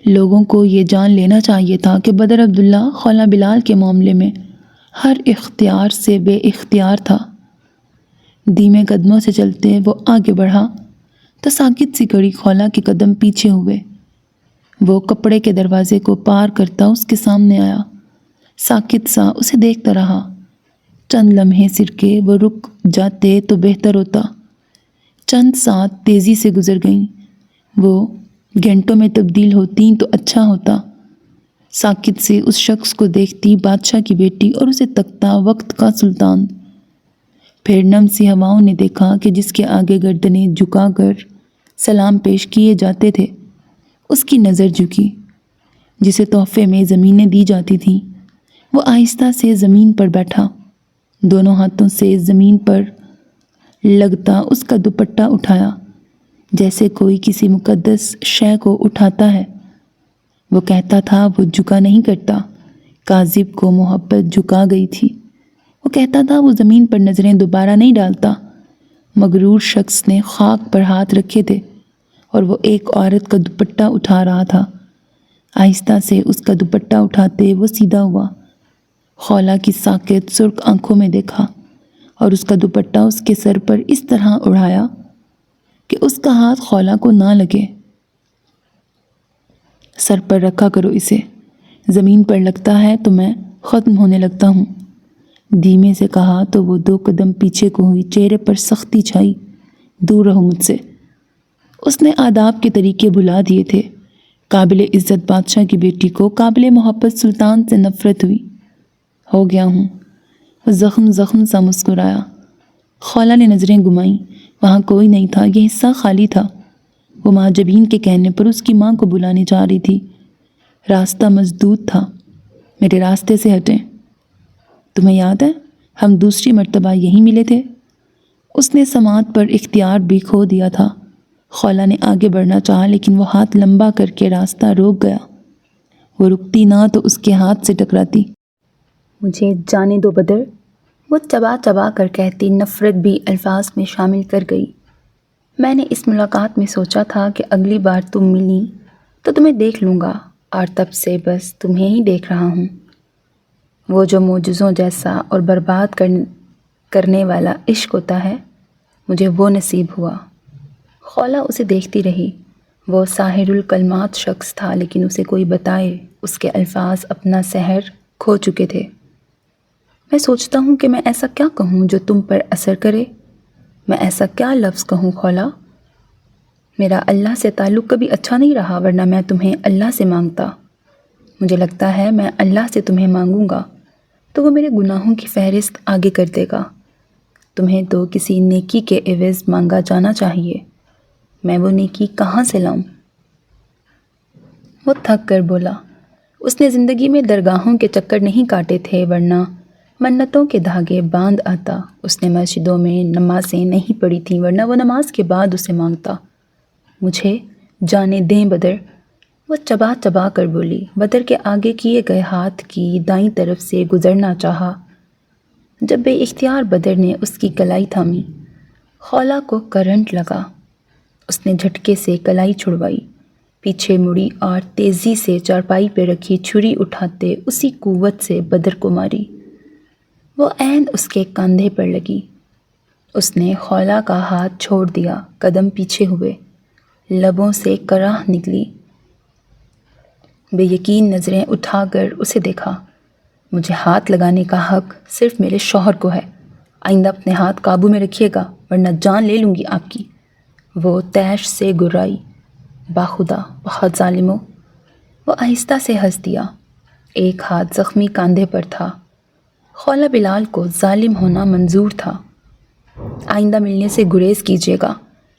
لوگوں کو یہ جان لینا چاہیے تھا کہ بدر عبداللہ خولہ بلال کے معاملے میں ہر اختیار سے بے اختیار تھا۔ دھیمے قدموں سے چلتے وہ آگے بڑھا تو ساکت سی کڑی خولہ کے قدم پیچھے ہوئے۔ وہ کپڑے کے دروازے کو پار کرتا اس کے سامنے آیا، ساکت سا اسے دیکھتا رہا۔ چند لمحے سرکے وہ رک جاتے تو بہتر ہوتا۔ چند ساتھ تیزی سے گزر گئیں، وہ گھنٹوں میں تبدیل ہوتیں تو اچھا ہوتا۔ ساکت سے اس شخص کو دیکھتی بادشاہ کی بیٹی اور اسے تکتا وقت کا سلطان۔ پھر نم سی ہواؤں نے دیکھا کہ جس کے آگے گردنیں جھکا کر سلام پیش کیے جاتے تھے اس کی نظر جھکی۔ جسے تحفے میں زمینیں دی جاتی تھیں وہ آہستہ سے زمین پر بیٹھا، دونوں ہاتھوں سے زمین پر لگتا اس کا دوپٹہ اٹھایا جیسے کوئی کسی مقدس شے کو اٹھاتا ہے۔ وہ کہتا تھا وہ جھکا نہیں کرتا، کاذب کو محبت جھکا گئی تھی۔ وہ کہتا تھا وہ زمین پر نظریں دوبارہ نہیں ڈالتا۔ مغرور شخص نے خاک پر ہاتھ رکھے تھے اور وہ ایک عورت کا دوپٹہ اٹھا رہا تھا۔ آہستہ سے اس کا دوپٹہ اٹھاتے وہ سیدھا ہوا، خولہ کی ساکت سرخ آنکھوں میں دیکھا اور اس کا دوپٹہ اس کے سر پر اس طرح اڑایا کہ اس کا ہاتھ خولہ کو نہ لگے۔ سر پر رکھا کرو اسے، زمین پر لگتا ہے تو میں ختم ہونے لگتا ہوں۔ دھیمے سے کہا تو وہ 2 قدم پیچھے کو ہوئی، چہرے پر سختی چھائی۔ دور رہو مجھ سے۔ اس نے آداب کے طریقے بھلا دیے تھے۔ قابل عزت بادشاہ کی بیٹی کو قابل محبت سلطان سے نفرت ہوئی۔ ہو گیا ہوں۔ وہ زخم زخم سا مسکرایا۔ خولہ نے نظریں گھمائیں، وہاں کوئی نہیں تھا، یہ حصہ خالی تھا۔ وہ مہاجبین کے کہنے پر اس کی ماں کو بلانے جا رہی تھی۔ راستہ مسدود تھا، میرے راستے سے ہٹیں۔ تمہیں یاد ہے ہم دوسری مرتبہ یہیں ملے تھے؟ اس نے سماعت پر اختیار بھی کھو دیا تھا۔ خولہ نے آگے بڑھنا چاہا لیکن وہ ہاتھ لمبا کر کے راستہ روک گیا۔ وہ رکتی نہ تو اس کے ہاتھ سے ٹکراتی۔ مجھے جانے دو بدر، وہ چبا چبا کر کہتی، نفرت بھی الفاظ میں شامل کر گئی۔ میں نے اس ملاقات میں سوچا تھا کہ اگلی بار تم ملی تو تمہیں دیکھ لوں گا، اور تب سے بس تمہیں ہی دیکھ رہا ہوں۔ وہ جو معجزوں جیسا اور برباد کرنے والا عشق ہوتا ہے، مجھے وہ نصیب ہوا۔ خولہ اسے دیکھتی رہی۔ وہ ساحر الکلمات شخص تھا لیکن اسے کوئی بتائے، اس کے الفاظ اپنا سحر کھو چکے تھے۔ میں سوچتا ہوں کہ میں ایسا کیا کہوں جو تم پر اثر کرے؟ میں ایسا کیا لفظ کہوں خولہ؟ میرا اللہ سے تعلق کبھی اچھا نہیں رہا، ورنہ میں تمہیں اللہ سے مانگتا۔ مجھے لگتا ہے میں اللہ سے تمہیں مانگوں گا تو وہ میرے گناہوں کی فہرست آگے کر دے گا۔ تمہیں تو کسی نیکی کے عوض مانگا جانا چاہیے، میں وہ نیکی کہاں سے لاؤں؟ وہ تھک کر بولا۔ اس نے زندگی میں درگاہوں کے چکر نہیں کاٹے تھے، ورنہ منتوں کے دھاگے باندھ آتا۔ اس نے مسجدوں میں نمازیں نہیں پڑھی تھیں، ورنہ وہ نماز کے بعد اسے مانگتا۔ مجھے جانے دیں بدر، وہ چبا چبا کر بولی۔ بدر کے آگے کیے گئے ہاتھ کی دائیں طرف سے گزرنا چاہا جب بے اختیار بدر نے اس کی کلائی تھامی۔ خولہ کو کرنٹ لگا۔ اس نے جھٹکے سے کلائی چھڑوائی، پیچھے مڑی اور تیزی سے چارپائی پہ رکھی چھری اٹھاتے اسی قوت سے بدر کو ماری۔ وہ عین اس کے کاندھے پر لگی۔ اس نے خولہ کا ہاتھ چھوڑ دیا، قدم پیچھے ہوئے، لبوں سے کراہ نکلی۔ بے یقین نظریں اٹھا کر اسے دیکھا۔ مجھے ہاتھ لگانے کا حق صرف میرے شوہر کو ہے، آئندہ اپنے ہاتھ قابو میں رکھیے گا ورنہ جان لے لوں گی آپ کی۔ وہ طیش سے گرائی۔ باخدا، بہت ظالم ہو۔ وہ آہستہ سے ہنس دیا۔ ایک ہاتھ زخمی کاندھے پر تھا۔ خولہ بلال کو ظالم ہونا منظور تھا۔ آئندہ ملنے سے گریز کیجیے گا،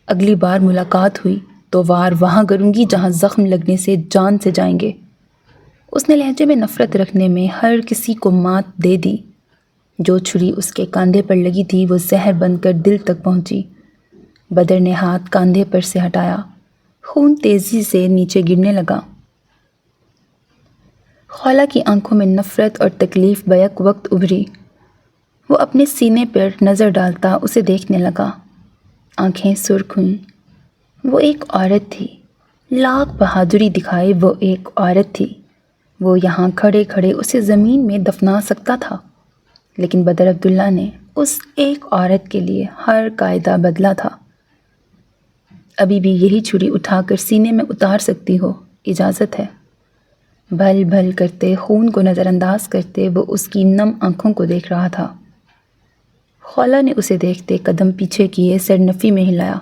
اگلی بار ملاقات ہوئی تو وار وہاں کروں گی جہاں زخم لگنے سے جان سے جائیں گے۔ اس نے لہجے میں نفرت رکھنے میں ہر کسی کو مات دے دی۔ جو چھری اس کے کاندھے پر لگی تھی وہ زہر بن کر دل تک پہنچی۔ بدر نے ہاتھ کاندھے پر سے ہٹایا، خون تیزی سے نیچے گرنے لگا۔ خولہ کی آنکھوں میں نفرت اور تکلیف بیک وقت ابھری۔ وہ اپنے سینے پر نظر ڈالتا اسے دیکھنے لگا۔ آنکھیں سرخ ہوئیں۔ وہ ایک عورت تھی، لاکھ بہادری دکھائے وہ ایک عورت تھی۔ وہ یہاں کھڑے کھڑے اسے زمین میں دفنا سکتا تھا، لیکن بدر عبداللہ نے اس ایک عورت کے لیے ہر قاعدہ بدلا تھا۔ ابھی بھی یہی چھری اٹھا کر سینے میں اتار سکتی ہو، اجازت ہے۔ بھل بھل کرتے خون کو نظر انداز کرتے وہ اس کی نم آنکھوں کو دیکھ رہا تھا۔ خولہ نے اسے دیکھتے قدم پیچھے کیے، سر نفی میں ہلایا۔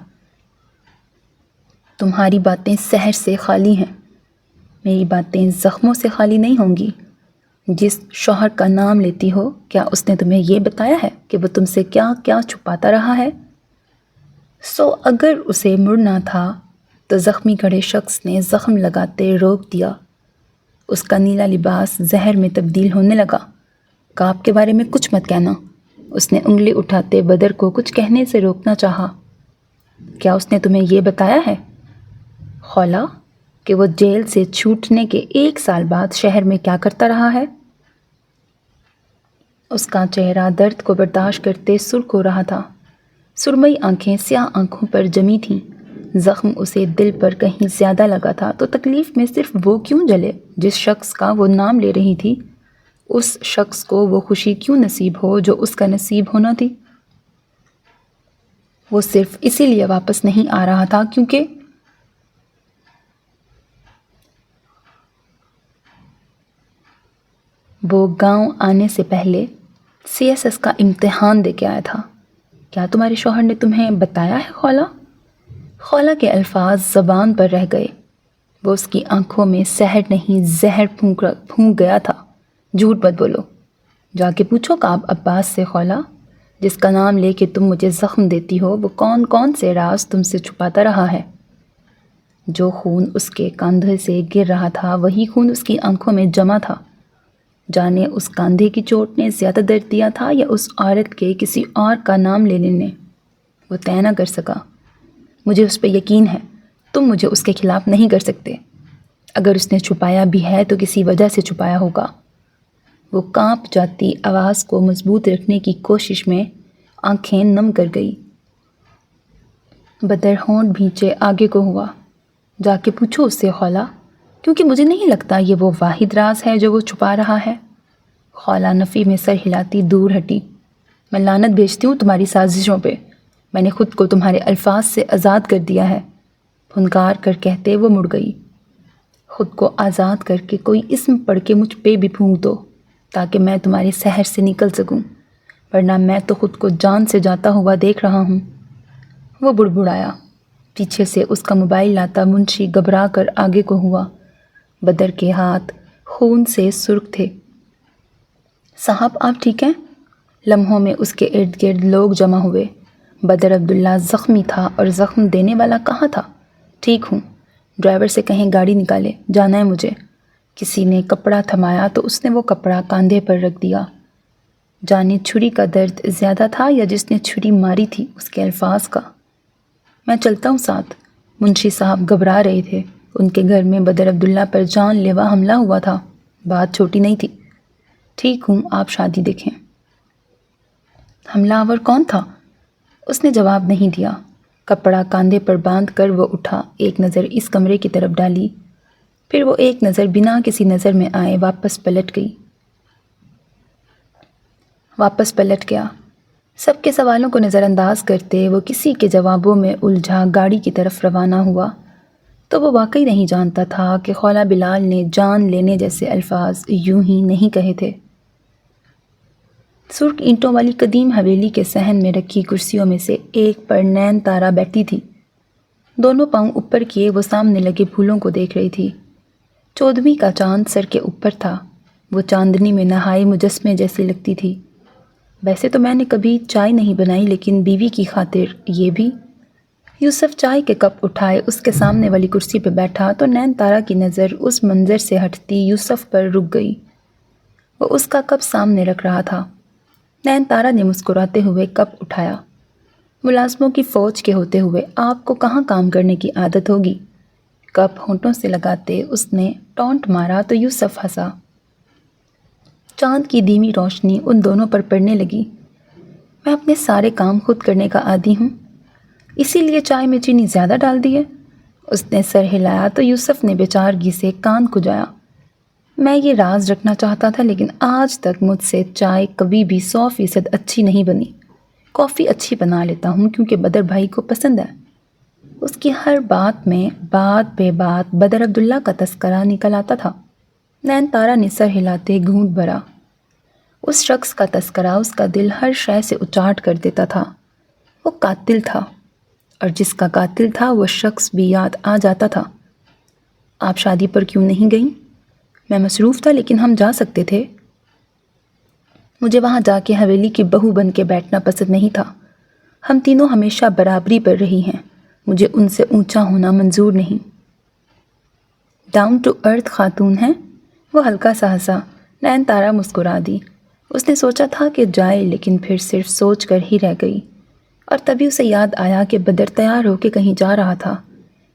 تمہاری باتیں سحر سے خالی ہیں، میری باتیں زخموں سے خالی نہیں ہوں گی۔ جس شوہر کا نام لیتی ہو، کیا اس نے تمہیں یہ بتایا ہے کہ وہ تم سے کیا کیا چھپاتا رہا ہے؟ اگر اسے مڑنا تھا تو زخمی کھڑے شخص نے زخم لگاتے روک دیا۔ اس کا نیلا لباس زہر میں تبدیل ہونے لگا۔ کعب کے بارے میں کچھ مت کہنا، اس نے انگلی اٹھاتے بدر کو کچھ کہنے سے روکنا چاہا۔ کیا اس نے تمہیں یہ بتایا ہے خولہ کہ وہ جیل سے چھوٹنے کے 1 سال بعد شہر میں کیا کرتا رہا ہے؟ اس کا چہرہ درد کو برداشت کرتے سرخ ہو رہا تھا۔ سرمئی آنکھیں سیاہ آنکھوں پر جمی تھیں۔ زخم اسے دل پر کہیں زیادہ لگا تھا تو تکلیف میں صرف وہ کیوں جلے جس شخص کا وہ نام لے رہی تھی؟ اس شخص کو وہ خوشی کیوں نصیب ہو جو اس کا نصیب ہونا تھی؟ وہ صرف اسی لیے واپس نہیں آ رہا تھا کیونکہ وہ گاؤں آنے سے پہلے CSS کا امتحان دے کے آیا تھا۔ کیا تمہارے شوہر نے تمہیں بتایا ہے خولہ؟ خولہ کے الفاظ زبان پر رہ گئے۔ وہ اس کی آنکھوں میں سحر نہیں زہر پھونک گیا تھا۔ جھوٹ مت بولو، جا کے پوچھو کعب عباس سے خولہ، جس کا نام لے کے تم مجھے زخم دیتی ہو، وہ کون کون سے راز تم سے چھپاتا رہا ہے؟ جو خون اس کے کاندھے سے گر رہا تھا وہی خون اس کی آنکھوں میں جمع تھا۔ جانے اس کاندھے کی چوٹ نے زیادہ درد دیا تھا یا اس عورت کے کسی اور کا نام لینے نے، وہ طے نہ کر سکا۔ مجھے اس پہ یقین ہے، تم مجھے اس کے خلاف نہیں کر سکتے۔ اگر اس نے چھپایا بھی ہے تو کسی وجہ سے چھپایا ہوگا۔ وہ کانپ جاتی آواز کو مضبوط رکھنے کی کوشش میں آنکھیں نم کر گئی۔ بدر ہونٹ بھینچے آگے کو ہوا۔ جا کے پوچھو اس سے خولہ، کیونکہ مجھے نہیں لگتا یہ وہ واحد راز ہے جو وہ چھپا رہا ہے۔ خولہ نفی میں سر ہلاتی دور ہٹی۔ میں لعنت بھیجتی ہوں تمہاری سازشوں پہ، میں نے خود کو تمہارے الفاظ سے آزاد کر دیا ہے، پھنکار کر کہتے وہ مڑ گئی۔ خود کو آزاد کر کے کوئی اسم پڑھ کے مجھ پہ بھی پھونک دو تاکہ میں تمہارے سحر سے نکل سکوں، ورنہ میں تو خود کو جان سے جاتا ہوا دیکھ رہا ہوں۔ وہ بڑبڑایا۔ پیچھے سے اس کا موبائل لاتا منشی گھبرا کر آگے کو ہوا۔ بدر کے ہاتھ خون سے سرخ تھے۔ صاحب آپ ٹھیک ہیں؟ لمحوں میں اس کے ارد گرد لوگ جمع ہوئے۔ بدر عبداللہ زخمی تھا اور زخم دینے والا کہاں تھا؟ ٹھیک ہوں، ڈرائیور سے کہیں گاڑی نکالے، جانا ہے مجھے۔ کسی نے کپڑا تھمایا تو اس نے وہ کپڑا کاندھے پر رکھ دیا۔ جانے چھری کا درد زیادہ تھا یا جس نے چھری ماری تھی اس کے الفاظ کا؟ میں چلتا ہوں ساتھ۔ منشی صاحب گھبرا رہے تھے۔ ان کے گھر میں بدر عبداللہ پر جان لیوا حملہ ہوا تھا، بات چھوٹی نہیں تھی۔ ٹھیک ہوں، آپ شادی دیکھیں۔ حملہ آور کون تھا؟ اس نے جواب نہیں دیا۔ کپڑا کاندھے پر باندھ کر وہ اٹھا، ایک نظر اس کمرے کی طرف ڈالی، پھر وہ ایک نظر بنا کسی نظر میں آئے واپس پلٹ گیا۔ سب کے سوالوں کو نظر انداز کرتے وہ کسی کے جوابوں میں الجھا گاڑی کی طرف روانہ ہوا تو وہ واقعی نہیں جانتا تھا کہ خولہ بلال نے جان لینے جیسے الفاظ یوں ہی نہیں کہے تھے۔ سرخ اینٹوں والی قدیم حویلی کے صحن میں رکھی کرسیوں میں سے ایک پر نین تارا بیٹھی تھی۔ دونوں پاؤں اوپر کیے وہ سامنے لگے پھولوں کو دیکھ رہی تھی۔ 14ویں کا چاند سر کے اوپر تھا۔ وہ چاندنی میں نہائے مجسمے جیسی لگتی تھی۔ ویسے تو میں نے کبھی چائے نہیں بنائی، لیکن بیوی کی خاطر یہ بھی۔ یوسف چائے کے کپ اٹھائے اس کے سامنے والی کرسی پہ بیٹھا تو نین تارا کی نظر اس منظر سے ہٹتی یوسف پر رک گئی۔ وہ اس کا کپ سامنے رکھ رہا تھا۔ نین تارا نے مسکراتے ہوئے کپ اٹھایا۔ ملازموں کی فوج کے ہوتے ہوئے آپ کو کہاں کام کرنے کی عادت ہوگی؟ کپ ہونٹوں سے لگاتے اس نے ٹونٹ مارا تو یوسف ہنسا۔ چاند کی دھیمی روشنی ان دونوں پر پڑنے لگی۔ میں اپنے سارے کام خود کرنے کا عادی ہوں۔ اسی لیے چائے میں چینی زیادہ ڈال دی ہے؟ اس نے سر ہلایا تو یوسف نے بیچارگی سے کان کھجایا۔ میں یہ راز رکھنا چاہتا تھا لیکن آج تک مجھ سے چائے کبھی بھی 100% اچھی نہیں بنی۔ کافی اچھی بنا لیتا ہوں کیونکہ بدر بھائی کو پسند ہے۔ اس کی ہر بات میں بات بے بات بدر عبداللہ کا تذکرہ نکل آتا تھا۔ نین تارا نے سر ہلاتے گھونٹ بھرا۔ اس شخص کا تذکرہ اس کا دل ہر شے سے اچاٹ کر دیتا تھا۔ وہ قاتل تھا، اور جس کا قاتل تھا وہ شخص بھی یاد آ جاتا تھا۔ آپ شادی پر کیوں نہیں گئیں؟ میں مصروف تھا لیکن ہم جا سکتے تھے۔ مجھے وہاں جا کے حویلی کی بہو بن کے بیٹھنا پسند نہیں تھا۔ ہم تینوں ہمیشہ برابری پر رہی ہیں، مجھے ان سے اونچا ہونا منظور نہیں۔ ڈاؤن ٹو ارتھ خاتون ہیں؟ وہ ہلکا سا ہنسا۔ نین تارا مسکرا دی۔ اس نے سوچا تھا کہ جائے لیکن پھر صرف سوچ کر ہی رہ گئی، اور تبھی اسے یاد آیا کہ بدر تیار ہو کے کہیں جا رہا تھا۔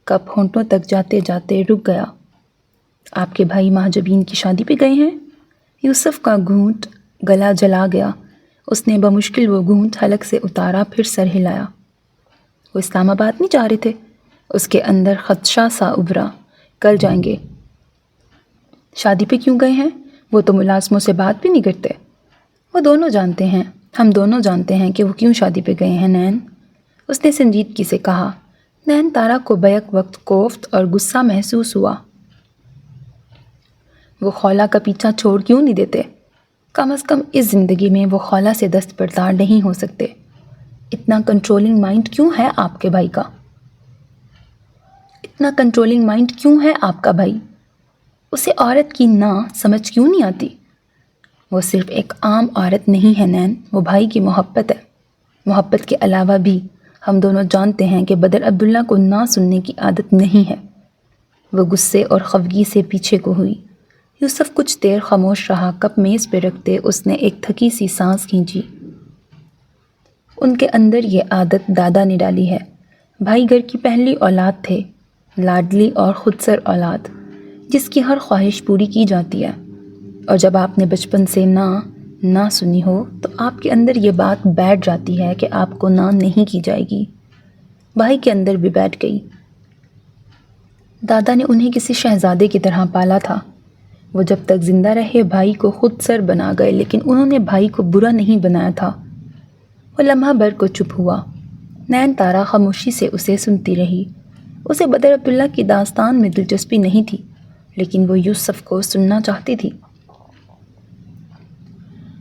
کپ ہونٹوں تک جاتے جاتے رک گیا۔ آپ کے بھائی مہاجبین کی شادی پہ گئے ہیں؟ یوسف کا گھونٹ گلا جلا گیا۔ اس نے بمشکل وہ گھونٹ حلق سے اتارا، پھر سر ہلایا۔ وہ اسلام آباد نہیں جا رہے تھے؟ اس کے اندر خدشہ سا ابھرا۔ کل جائیں گے۔ شادی پہ کیوں گئے ہیں؟ وہ تو ملازموں سے بات بھی نہیں کرتے۔ وہ دونوں جانتے ہیں، ہم دونوں جانتے ہیں کہ وہ کیوں شادی پہ گئے ہیں نین، اس نے سنجیدگی سے کہا۔ نین تارا کو بیک وقت کوفت اور غصہ محسوس ہوا۔ وہ خولا کا پیچھا چھوڑ کیوں نہیں دیتے؟ کم از کم اس زندگی میں وہ خولا سے دستبردار نہیں ہو سکتے۔ اتنا کنٹرولنگ مائنڈ کیوں ہے آپ کے بھائی کا؟ اتنا کنٹرولنگ مائنڈ کیوں ہے آپ کا بھائی؟ اسے عورت کی نا سمجھ کیوں نہیں آتی؟ وہ صرف ایک عام عورت نہیں ہے نین، وہ بھائی کی محبت ہے۔ محبت کے علاوہ بھی ہم دونوں جانتے ہیں کہ بدر عبداللہ کو نہ سننے کی عادت نہیں ہے۔ وہ غصے اور خفگی سے پیچھے کو ہوئی۔ یوسف کچھ دیر خاموش رہا۔ کپ میز پہ رکھتے اس نے ایک تھکی سی سانس کھینچی۔ ان کے اندر یہ عادت دادا نے ڈالی ہے۔ بھائی گھر کی پہلی اولاد تھے، لاڈلی اور خودسر اولاد، جس کی ہر خواہش پوری کی جاتی ہے، اور جب آپ نے بچپن سے نہ سنی ہو تو آپ کے اندر یہ بات بیٹھ جاتی ہے کہ آپ کو نہ نہیں کی جائے گی۔ بھائی کے اندر بھی بیٹھ گئی۔ دادا نے انہیں کسی شہزادے کی طرح پالا تھا۔ وہ جب تک زندہ رہے بھائی کو خود سر بنا گئے، لیکن انہوں نے بھائی کو برا نہیں بنایا تھا۔ وہ لمحہ بھر کو چپ ہوا۔ نین تارا خاموشی سے اسے سنتی رہی۔ اسے بدر عبداللہ کی داستان میں دلچسپی نہیں تھی، لیکن وہ یوسف کو سننا چاہتی تھی۔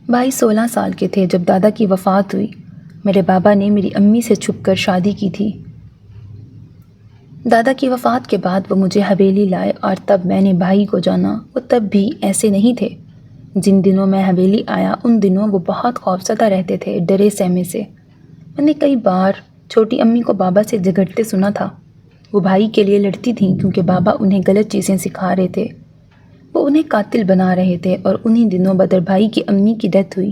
بھائی 16 سال کے تھے جب دادا کی وفات ہوئی۔ میرے بابا نے میری امی سے چھپ کر شادی کی تھی۔ دادا کی وفات کے بعد وہ مجھے حویلی لائے، اور تب میں نے بھائی کو جانا۔ وہ تب بھی ایسے نہیں تھے۔ جن دنوں میں حویلی آیا ان دنوں وہ بہت خوفزدہ رہتے تھے، ڈرے سہمے سے۔ میں نے کئی بار چھوٹی امی کو بابا سے جھگڑتے سنا تھا۔ وہ بھائی کے لیے لڑتی تھیں کیونکہ بابا انہیں غلط چیزیں سکھا رہے تھے۔ وہ انہیں قاتل بنا رہے تھے، اور انہی دنوں بدر بھائی کی امی کی ڈیتھ ہوئی۔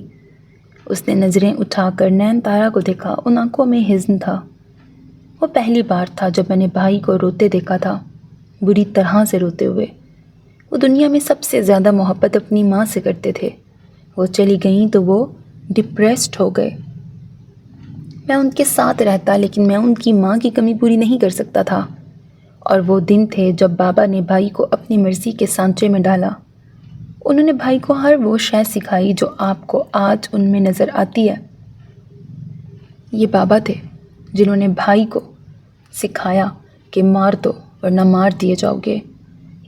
اس نے نظریں اٹھا کر نین تارا کو دیکھا۔ ان آنکھوں میں حزن تھا۔ وہ پہلی بار تھا جب میں نے بھائی کو روتے دیکھا تھا، بری طرح سے روتے ہوئے۔ وہ دنیا میں سب سے زیادہ محبت اپنی ماں سے کرتے تھے۔ وہ چلی گئیں تو وہ ڈپریسڈ ہو گئے۔ میں ان کے ساتھ رہتا لیکن میں ان کی ماں کی کمی پوری نہیں کر سکتا تھا، اور وہ دن تھے جب بابا نے بھائی کو اپنی مرضی کے سانچے میں ڈالا۔ انہوں نے بھائی کو ہر وہ شے سکھائی جو آپ کو آج ان میں نظر آتی ہے۔ یہ بابا تھے جنہوں نے بھائی کو سکھایا کہ مار دو ورنہ مار دیے جاؤ گے۔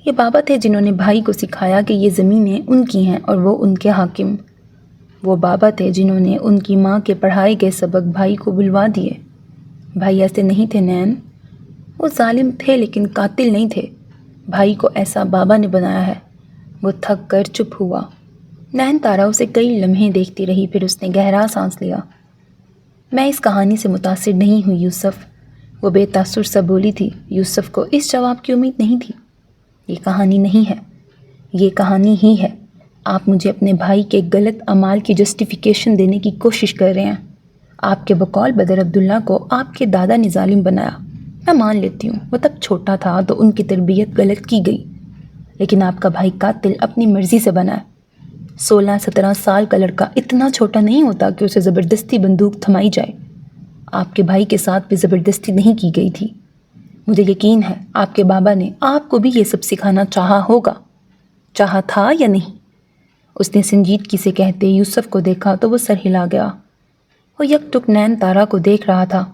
یہ بابا تھے جنہوں نے بھائی کو سکھایا کہ یہ زمینیں ان کی ہیں اور وہ ان کے حاکم۔ وہ بابا تھے جنہوں نے ان کی ماں کے پڑھائے گئے سبق بھائی کو بلوا دیے۔ بھائی ایسے نہیں تھے نین، وہ ظالم تھے لیکن قاتل نہیں تھے۔ بھائی کو ایسا بابا نے بنایا ہے۔ وہ تھک کر چپ ہوا۔ نین تارا اسے کئی لمحے دیکھتی رہی، پھر اس نے گہرا سانس لیا۔ میں اس کہانی سے متاثر نہیں ہوئی یوسف، وہ بے تاثر سا بولی تھی۔ یوسف کو اس جواب کی امید نہیں تھی۔ یہ کہانی نہیں ہے، یہ کہانی ہی ہے۔ آپ مجھے اپنے بھائی کے غلط اعمال کی جسٹیفیکیشن دینے کی کوشش کر رہے ہیں۔ آپ کے بقول بدر عبداللہ کو آپ کے دادا نے ظالم بنایا، میں مان لیتی ہوں، وہ تب چھوٹا تھا تو ان کی تربیت غلط کی گئی، لیکن آپ کا بھائی قاتل اپنی مرضی سے بنا ہے۔ 16-17 سال کا لڑکا اتنا چھوٹا نہیں ہوتا کہ اسے زبردستی بندوق تھمائی جائے۔ آپ کے بھائی کے ساتھ بھی زبردستی نہیں کی گئی تھی۔ مجھے یقین ہے آپ کے بابا نے آپ کو بھی یہ سب سکھانا چاہا ہوگا، چاہا تھا یا نہیں؟ اس نے سنجیدگی سے کہتے یوسف کو دیکھا تو وہ سر ہلا گیا۔ وہ یک ٹک نین تارا کو دیکھ رہا تھا۔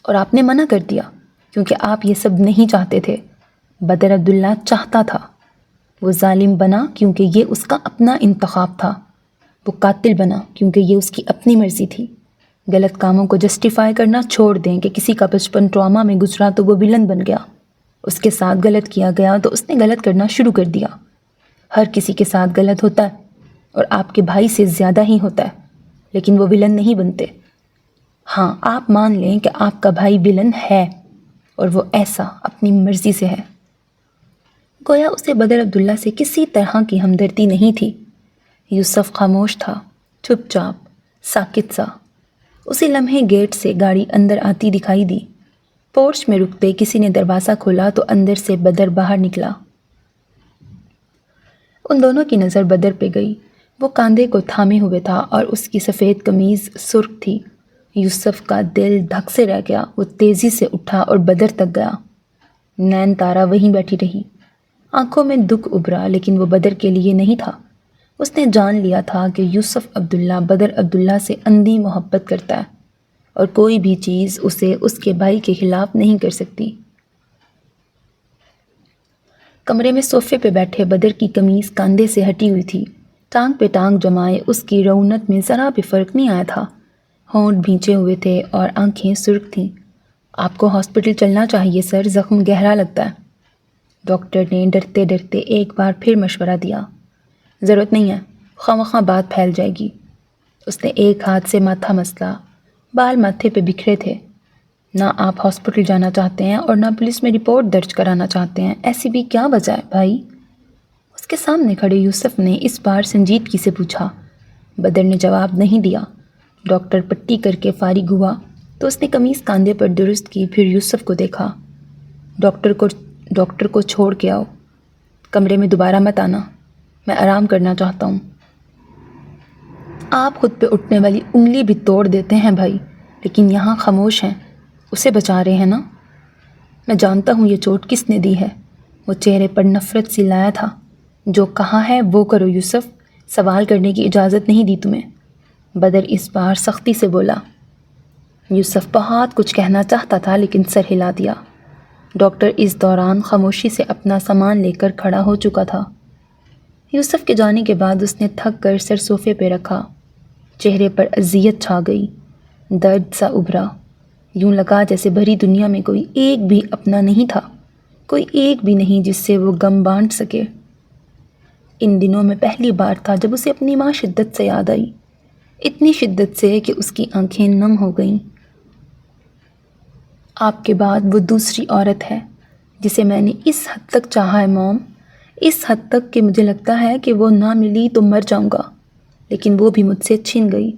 اور آپ نے منع کر دیا کیونکہ آپ یہ سب نہیں چاہتے تھے۔ بدر عبداللہ چاہتا تھا۔ وہ ظالم بنا کیونکہ یہ اس کا اپنا انتخاب تھا۔ وہ قاتل بنا کیونکہ یہ اس کی اپنی مرضی تھی۔ غلط کاموں کو جسٹیفائی کرنا چھوڑ دیں کہ کسی کا بچپن ٹراما میں گزرا تو وہ ویلن بن گیا، اس کے ساتھ غلط کیا گیا تو اس نے غلط کرنا شروع کر دیا۔ ہر کسی کے ساتھ غلط ہوتا ہے اور آپ کے بھائی سے زیادہ ہی ہوتا ہے، لیکن وہ ویلن نہیں بنتے۔ ہاں، آپ مان لیں کہ آپ کا بھائی ویلن ہے اور وہ ایسا اپنی مرضی سے ہے۔ گویا اسے بدر عبداللہ سے کسی طرح کی ہمدردی نہیں تھی۔ یوسف خاموش تھا، چپ چاپ، ساکت سا۔ اسی لمحے گیٹ سے گاڑی اندر آتی دکھائی دی۔ پورچ میں رکتے کسی نے دروازہ کھولا تو اندر سے بدر باہر نکلا۔ ان دونوں کی نظر بدر پہ گئی۔ وہ کاندھے کو تھامے ہوئے تھا اور اس کی سفید قمیض سرخ تھی۔ یوسف کا دل دھک سے رہ گیا۔ وہ تیزی سے اٹھا اور بدر تک گیا۔ نین تارا وہیں بیٹھی رہی۔ آنکھوں میں دکھ ابھرا، لیکن وہ بدر کے لیے نہیں تھا۔ اس نے جان لیا تھا کہ یوسف عبداللہ بدر عبداللہ سے اندھی محبت کرتا ہے اور کوئی بھی چیز اسے اس کے بھائی کے خلاف نہیں کر سکتی۔ کمرے میں صوفے پہ بیٹھے بدر کی قمیض کاندھے سے ہٹی ہوئی تھی۔ ٹانگ پہ ٹانگ جمائے اس کی رونت میں ذرا بھی فرق نہیں آیا تھا۔ ہونٹ بھینچے ہوئے تھے اور آنکھیں سرخ تھیں۔ آپ کو ہاسپٹل چلنا چاہیے سر، زخم گہرا لگتا ہے۔ ڈاکٹر نے ڈرتے ڈرتے ایک بار پھر مشورہ دیا۔ ضرورت نہیں ہے، خواہ بات پھیل جائے گی۔ اس نے ایک ہاتھ سے ماتھا مسلا۔ بال ماتھے پہ بکھرے تھے۔ نہ آپ ہاسپٹل جانا چاہتے ہیں اور نہ پولیس میں رپورٹ درج کرانا چاہتے ہیں، ایسی بھی کیا وجہ ہے بھائی؟ اس کے سامنے کھڑے یوسف نے اس بار سنجیدگی سے پوچھا۔ بدر نے جواب نہیں دیا۔ ڈاکٹر پٹی کر کے فارغ ہوا تو اس نے قمیض کاندھے پر درست کی، پھر یوسف کو دیکھا۔ ڈاکٹر کو چھوڑ کے آؤ، کمرے میں دوبارہ مت آنا، میں آرام کرنا چاہتا ہوں۔ آپ خود پہ اٹھنے والی انگلی بھی توڑ دیتے ہیں بھائی، لیکن یہاں خاموش ہیں، اسے بچا رہے ہیں نا؟ میں جانتا ہوں یہ چوٹ کس نے دی ہے۔ وہ چہرے پر نفرت سی لایا تھا۔ جو کہا ہے وہ کرو یوسف، سوال کرنے کی اجازت نہیں دی تمہیں۔ بدر اس بار سختی سے بولا۔ یوسف بہت کچھ کہنا چاہتا تھا لیکن سر ہلا دیا۔ ڈاکٹر اس دوران خاموشی سے اپنا سامان لے کر کھڑا ہو چکا تھا۔ یوسف کے جانے کے بعد اس نے تھک کر سر صوفے پہ رکھا۔ چہرے پر اذیت چھا گئی، درد سا ابھرا۔ یوں لگا جیسے بھری دنیا میں کوئی ایک بھی اپنا نہیں تھا، کوئی ایک بھی نہیں جس سے وہ غم بانٹ سکے۔ ان دنوں میں پہلی بار تھا جب اسے اپنی ماں شدت سے یاد آئی، اتنی شدت سے کہ اس کی آنکھیں نم ہو گئیں۔ آپ کے بعد وہ دوسری عورت ہے جسے میں نے اس حد تک چاہا ہے موم، اس حد تک کہ مجھے لگتا ہے کہ وہ نہ ملی تو مر جاؤں گا، لیکن وہ بھی مجھ سے چھن گئی۔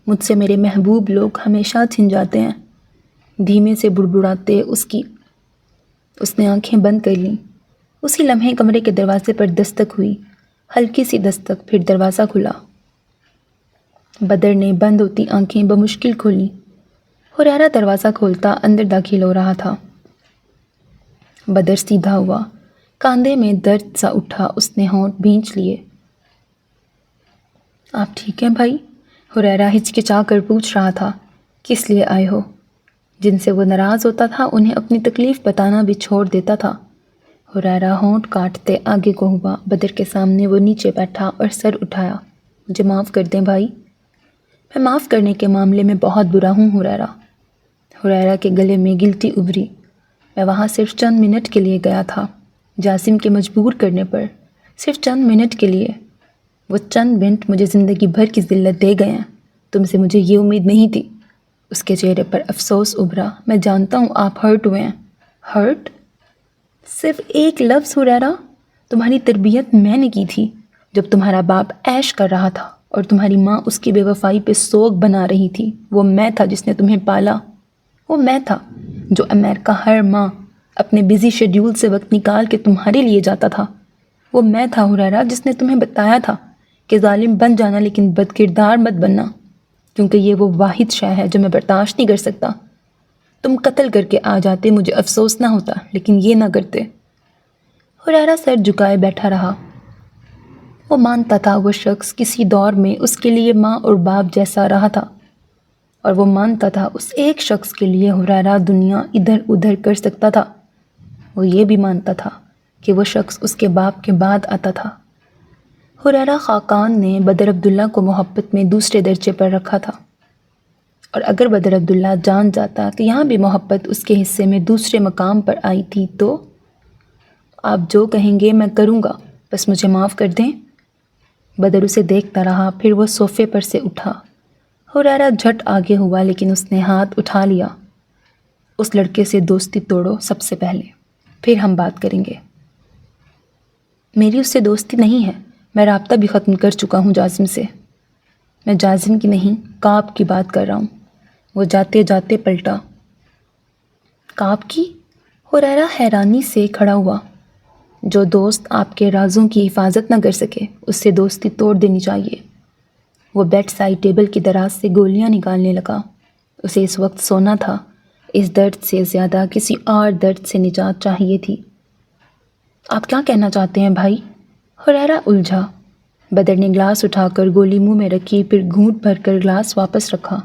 مجھ سے میرے محبوب لوگ ہمیشہ چھن جاتے ہیں۔ دھیمے سے بڑبڑاتے اس نے آنکھیں بند کر لیں۔ اسی لمحے کمرے کے دروازے پر دستک ہوئی، ہلکی سی دستک، پھر دروازہ کھلا۔ بدر نے بند ہوتی آنکھیں بمشکل کھولیں۔ حریرہ دروازہ کھولتا اندر داخل ہو رہا تھا۔ بدر سیدھا ہوا، کاندھے میں درد سا اٹھا، اس نے ہونٹ بھینچ لیے۔ آپ ٹھیک ہیں بھائی؟ حریرہ ہچکچا کر پوچھ رہا تھا۔ کس لیے آئے ہو؟ جن سے وہ ناراض ہوتا تھا انہیں اپنی تکلیف بتانا بھی چھوڑ دیتا تھا۔ حریرہ ہونٹ کاٹتے آگے کو ہوا۔ بدر کے سامنے وہ نیچے بیٹھا اور سر اٹھایا۔ مجھے معاف کر دیں بھائی، میں معاف کرنے کے معاملے میں بہت برا ہوں حریرہ۔ حریرہ کے گلے میں گلٹی ابھری۔ میں وہاں صرف چند منٹ کے لیے گیا تھا، جاسم کے مجبور کرنے پر، صرف چند منٹ کے لیے۔ وہ چند منٹ مجھے زندگی بھر کی ذلت دے گئے ہیں۔ تم سے مجھے یہ امید نہیں تھی۔ اس کے چہرے پر افسوس ابھرا۔ میں جانتا ہوں آپ ہرٹ ہوئے ہیں۔ ہرٹ؟ صرف ایک لفظ حریرہ، تمہاری تربیت میں نے کی تھی جب تمہارا باپ عیش کر رہا تھا اور تمہاری ماں اس کی بے وفائی پہ سوگ بنا رہی تھی۔ وہ میں تھا جس نے تمہیں پالا، وہ میں تھا جو امریکہ ہر ماہ اپنے بزی شیڈیول سے وقت نکال کے تمہارے لیے جاتا تھا۔ وہ میں تھا حریرہ جس نے تمہیں بتایا تھا کہ ظالم بن جانا لیکن بد کردار مت بننا، کیونکہ یہ وہ واحد شے ہے جو میں برداشت نہیں کر سکتا۔ تم قتل کر کے آ جاتے، مجھے افسوس نہ ہوتا، لیکن یہ نہ کرتے۔ حریرہ سر جھکائے بیٹھا رہا۔ وہ مانتا تھا وہ شخص کسی دور میں اس کے لیے ماں اور باپ جیسا رہا تھا، اور وہ مانتا تھا اس ایک شخص کے لیے حریرہ دنیا ادھر ادھر کر سکتا تھا۔ وہ یہ بھی مانتا تھا کہ وہ شخص اس کے باپ کے بعد آتا تھا۔ حریرہ خاقان نے بدر عبداللہ کو محبت میں دوسرے درجے پر رکھا تھا، اور اگر بدر عبداللہ جان جاتا کہ یہاں بھی محبت اس کے حصے میں دوسرے مقام پر آئی تھی تو آپ جو کہیں گے میں کروں گا، بس مجھے معاف کر دیں۔ بدر اسے دیکھتا رہا، پھر وہ صوفے پر سے اٹھا۔ حریرہ جھٹ آگے ہوا، لیکن اس نے ہاتھ اٹھا لیا۔ اس لڑکے سے دوستی توڑو سب سے پہلے، پھر ہم بات کریں گے۔ میری اس سے دوستی نہیں ہے، میں رابطہ بھی ختم کر چکا ہوں جازم سے۔ میں جازم کی نہیں، کعب کی بات کر رہا ہوں۔ وہ جاتے جاتے پلٹا۔ کعب کی؟ حریرہ حیرانی سے کھڑا ہوا۔ جو دوست آپ کے رازوں کی حفاظت نہ کر سکے، اس سے دوستی توڑ دینی چاہیے۔ وہ بیڈ سائڈ ٹیبل کی دراز سے گولیاں نکالنے لگا۔ اسے اس وقت سونا تھا، اس درد سے زیادہ کسی اور درد سے نجات چاہیے تھی۔ آپ کیا کہنا چاہتے ہیں بھائی؟ حریرہ الجھا۔ بدر نے گلاس اٹھا کر گولی منہ میں رکھی، پھر گھونٹ بھر کر گلاس واپس رکھا۔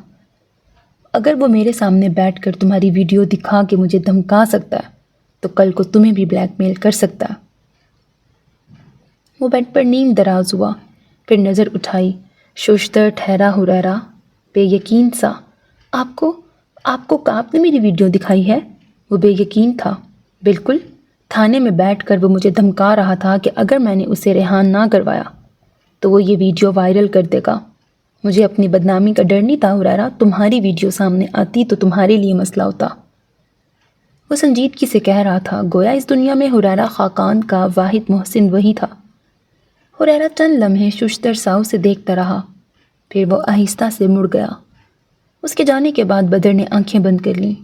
اگر وہ میرے سامنے بیٹھ کر تمہاری ویڈیو دکھا کے مجھے دھمکا سکتا ہے تو کل کو تمہیں بھی بلیک میل کر سکتا ہے۔ وہ بیڈ پر نیم دراز ہوا، پھر نظر اٹھائی۔ ششدر ٹھہرا حریرہ، بے یقین سا۔ آپ کو کعب نے میری ویڈیو دکھائی ہے؟ وہ بے یقین تھا۔ بالکل، تھانے میں بیٹھ کر وہ مجھے دھمکا رہا تھا کہ اگر میں نے اسے رہا نہ کروایا تو وہ یہ ویڈیو وائرل کر دے گا۔ مجھے اپنی بدنامی کا ڈر نہیں تھا حریرہ، تمہاری ویڈیو سامنے آتی تو تمہارے لیے مسئلہ ہوتا۔ وہ سنجیدگی سے کہہ رہا تھا، گویا اس دنیا میں حریرہ خاقان کا واحد محسن وہی تھا۔ حریرہ چند لمحے ششدر سا اسے دیکھتا رہا، پھر وہ آہستہ سے مڑ گیا۔ اس کے جانے کے بعد بدر نے آنکھیں بند کر لیں۔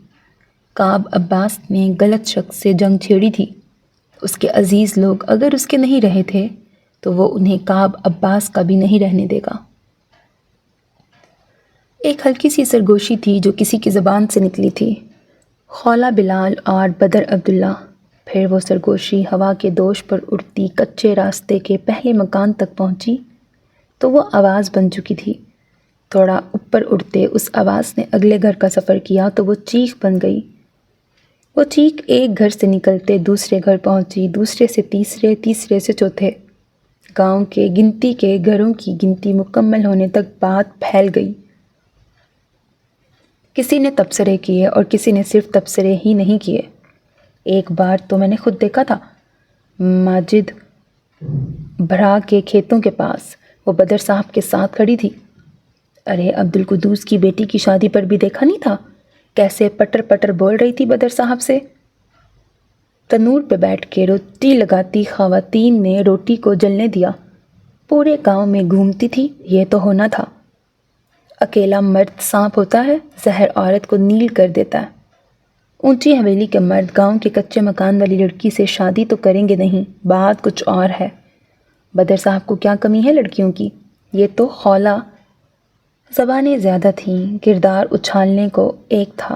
کعب عباس نے غلط شخص سے جنگ چھیڑی تھی۔ اس کے عزیز لوگ اگر اس کے نہیں رہے تھے تو وہ انہیں کعب عباس کا بھی نہیں رہنے دے گا۔ ایک ہلکی سی سرگوشی تھی جو کسی کی زبان سے نکلی تھی، خولہ بلال اور بدر عبداللہ۔ پھر وہ سرگوشی ہوا کے دوش پر اڑتی کچے راستے کے پہلے مکان تک پہنچی تو وہ آواز بن چکی تھی۔ تھوڑا اوپر اڑتے اس آواز نے اگلے گھر کا سفر کیا تو وہ چیخ بن گئی۔ وہ چیخ ایک گھر سے نکلتے دوسرے گھر پہنچی، دوسرے سے تیسرے، تیسرے سے چوتھے۔ گاؤں کے گنتی کے گھروں کی گنتی مکمل ہونے تک بات پھیل گئی۔ کسی نے تبصرے کیے اور کسی نے صرف تبصرے ہی نہیں کیے۔ ایک بار تو میں نے خود دیکھا تھا، ماجد بھرا کے کھیتوں کے پاس وہ بدر صاحب کے ساتھ کھڑی تھی۔ ارے عبدالقدوس کی بیٹی کی شادی پر بھی دیکھا نہیں تھا کیسے پٹر پٹر بول رہی تھی بدر صاحب سے۔ تنور پہ بیٹھ کے روٹی لگاتی خواتین نے روٹی کو جلنے دیا، پورے گاؤں میں گھومتی تھی۔ یہ تو ہونا تھا۔ اکیلا مرد سانپ ہوتا ہے، زہر عورت کو نیل کر دیتا ہے۔ اونچی حویلی کے مرد گاؤں کے کچے مکان والی لڑکی سے شادی تو کریں گے نہیں، بات کچھ اور ہے۔ بدر صاحب کو کیا کمی ہے لڑکیوں کی؟ یہ تو خولہ زبانیں زیادہ تھیں، کردار اچھالنے کو ایک تھا۔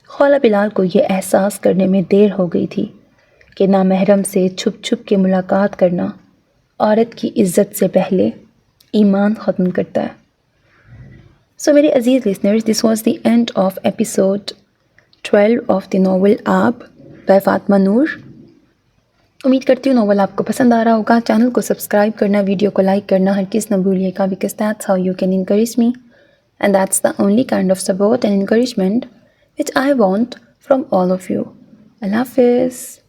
خولہ بلال کو یہ احساس کرنے میں دیر ہو گئی تھی کہ نامحرم سے چھپ چھپ کے ملاقات کرنا عورت کی عزت سے پہلے ایمان ختم کرتا ہے۔ So میرے عزیز listeners, this was the end of episode 12 of the novel آپ by فاطمہ نور۔ امید کرتی ہوں ناول آپ کو پسند آ رہا ہوگا۔ چینل کو سبسکرائب کرنا، ویڈیو کو لائک کرنا ہرگز نہ بھولیے گا، because that's how you can encourage me and that's the only kind of support and encouragement which I want from all of you۔ اللہ حافظ۔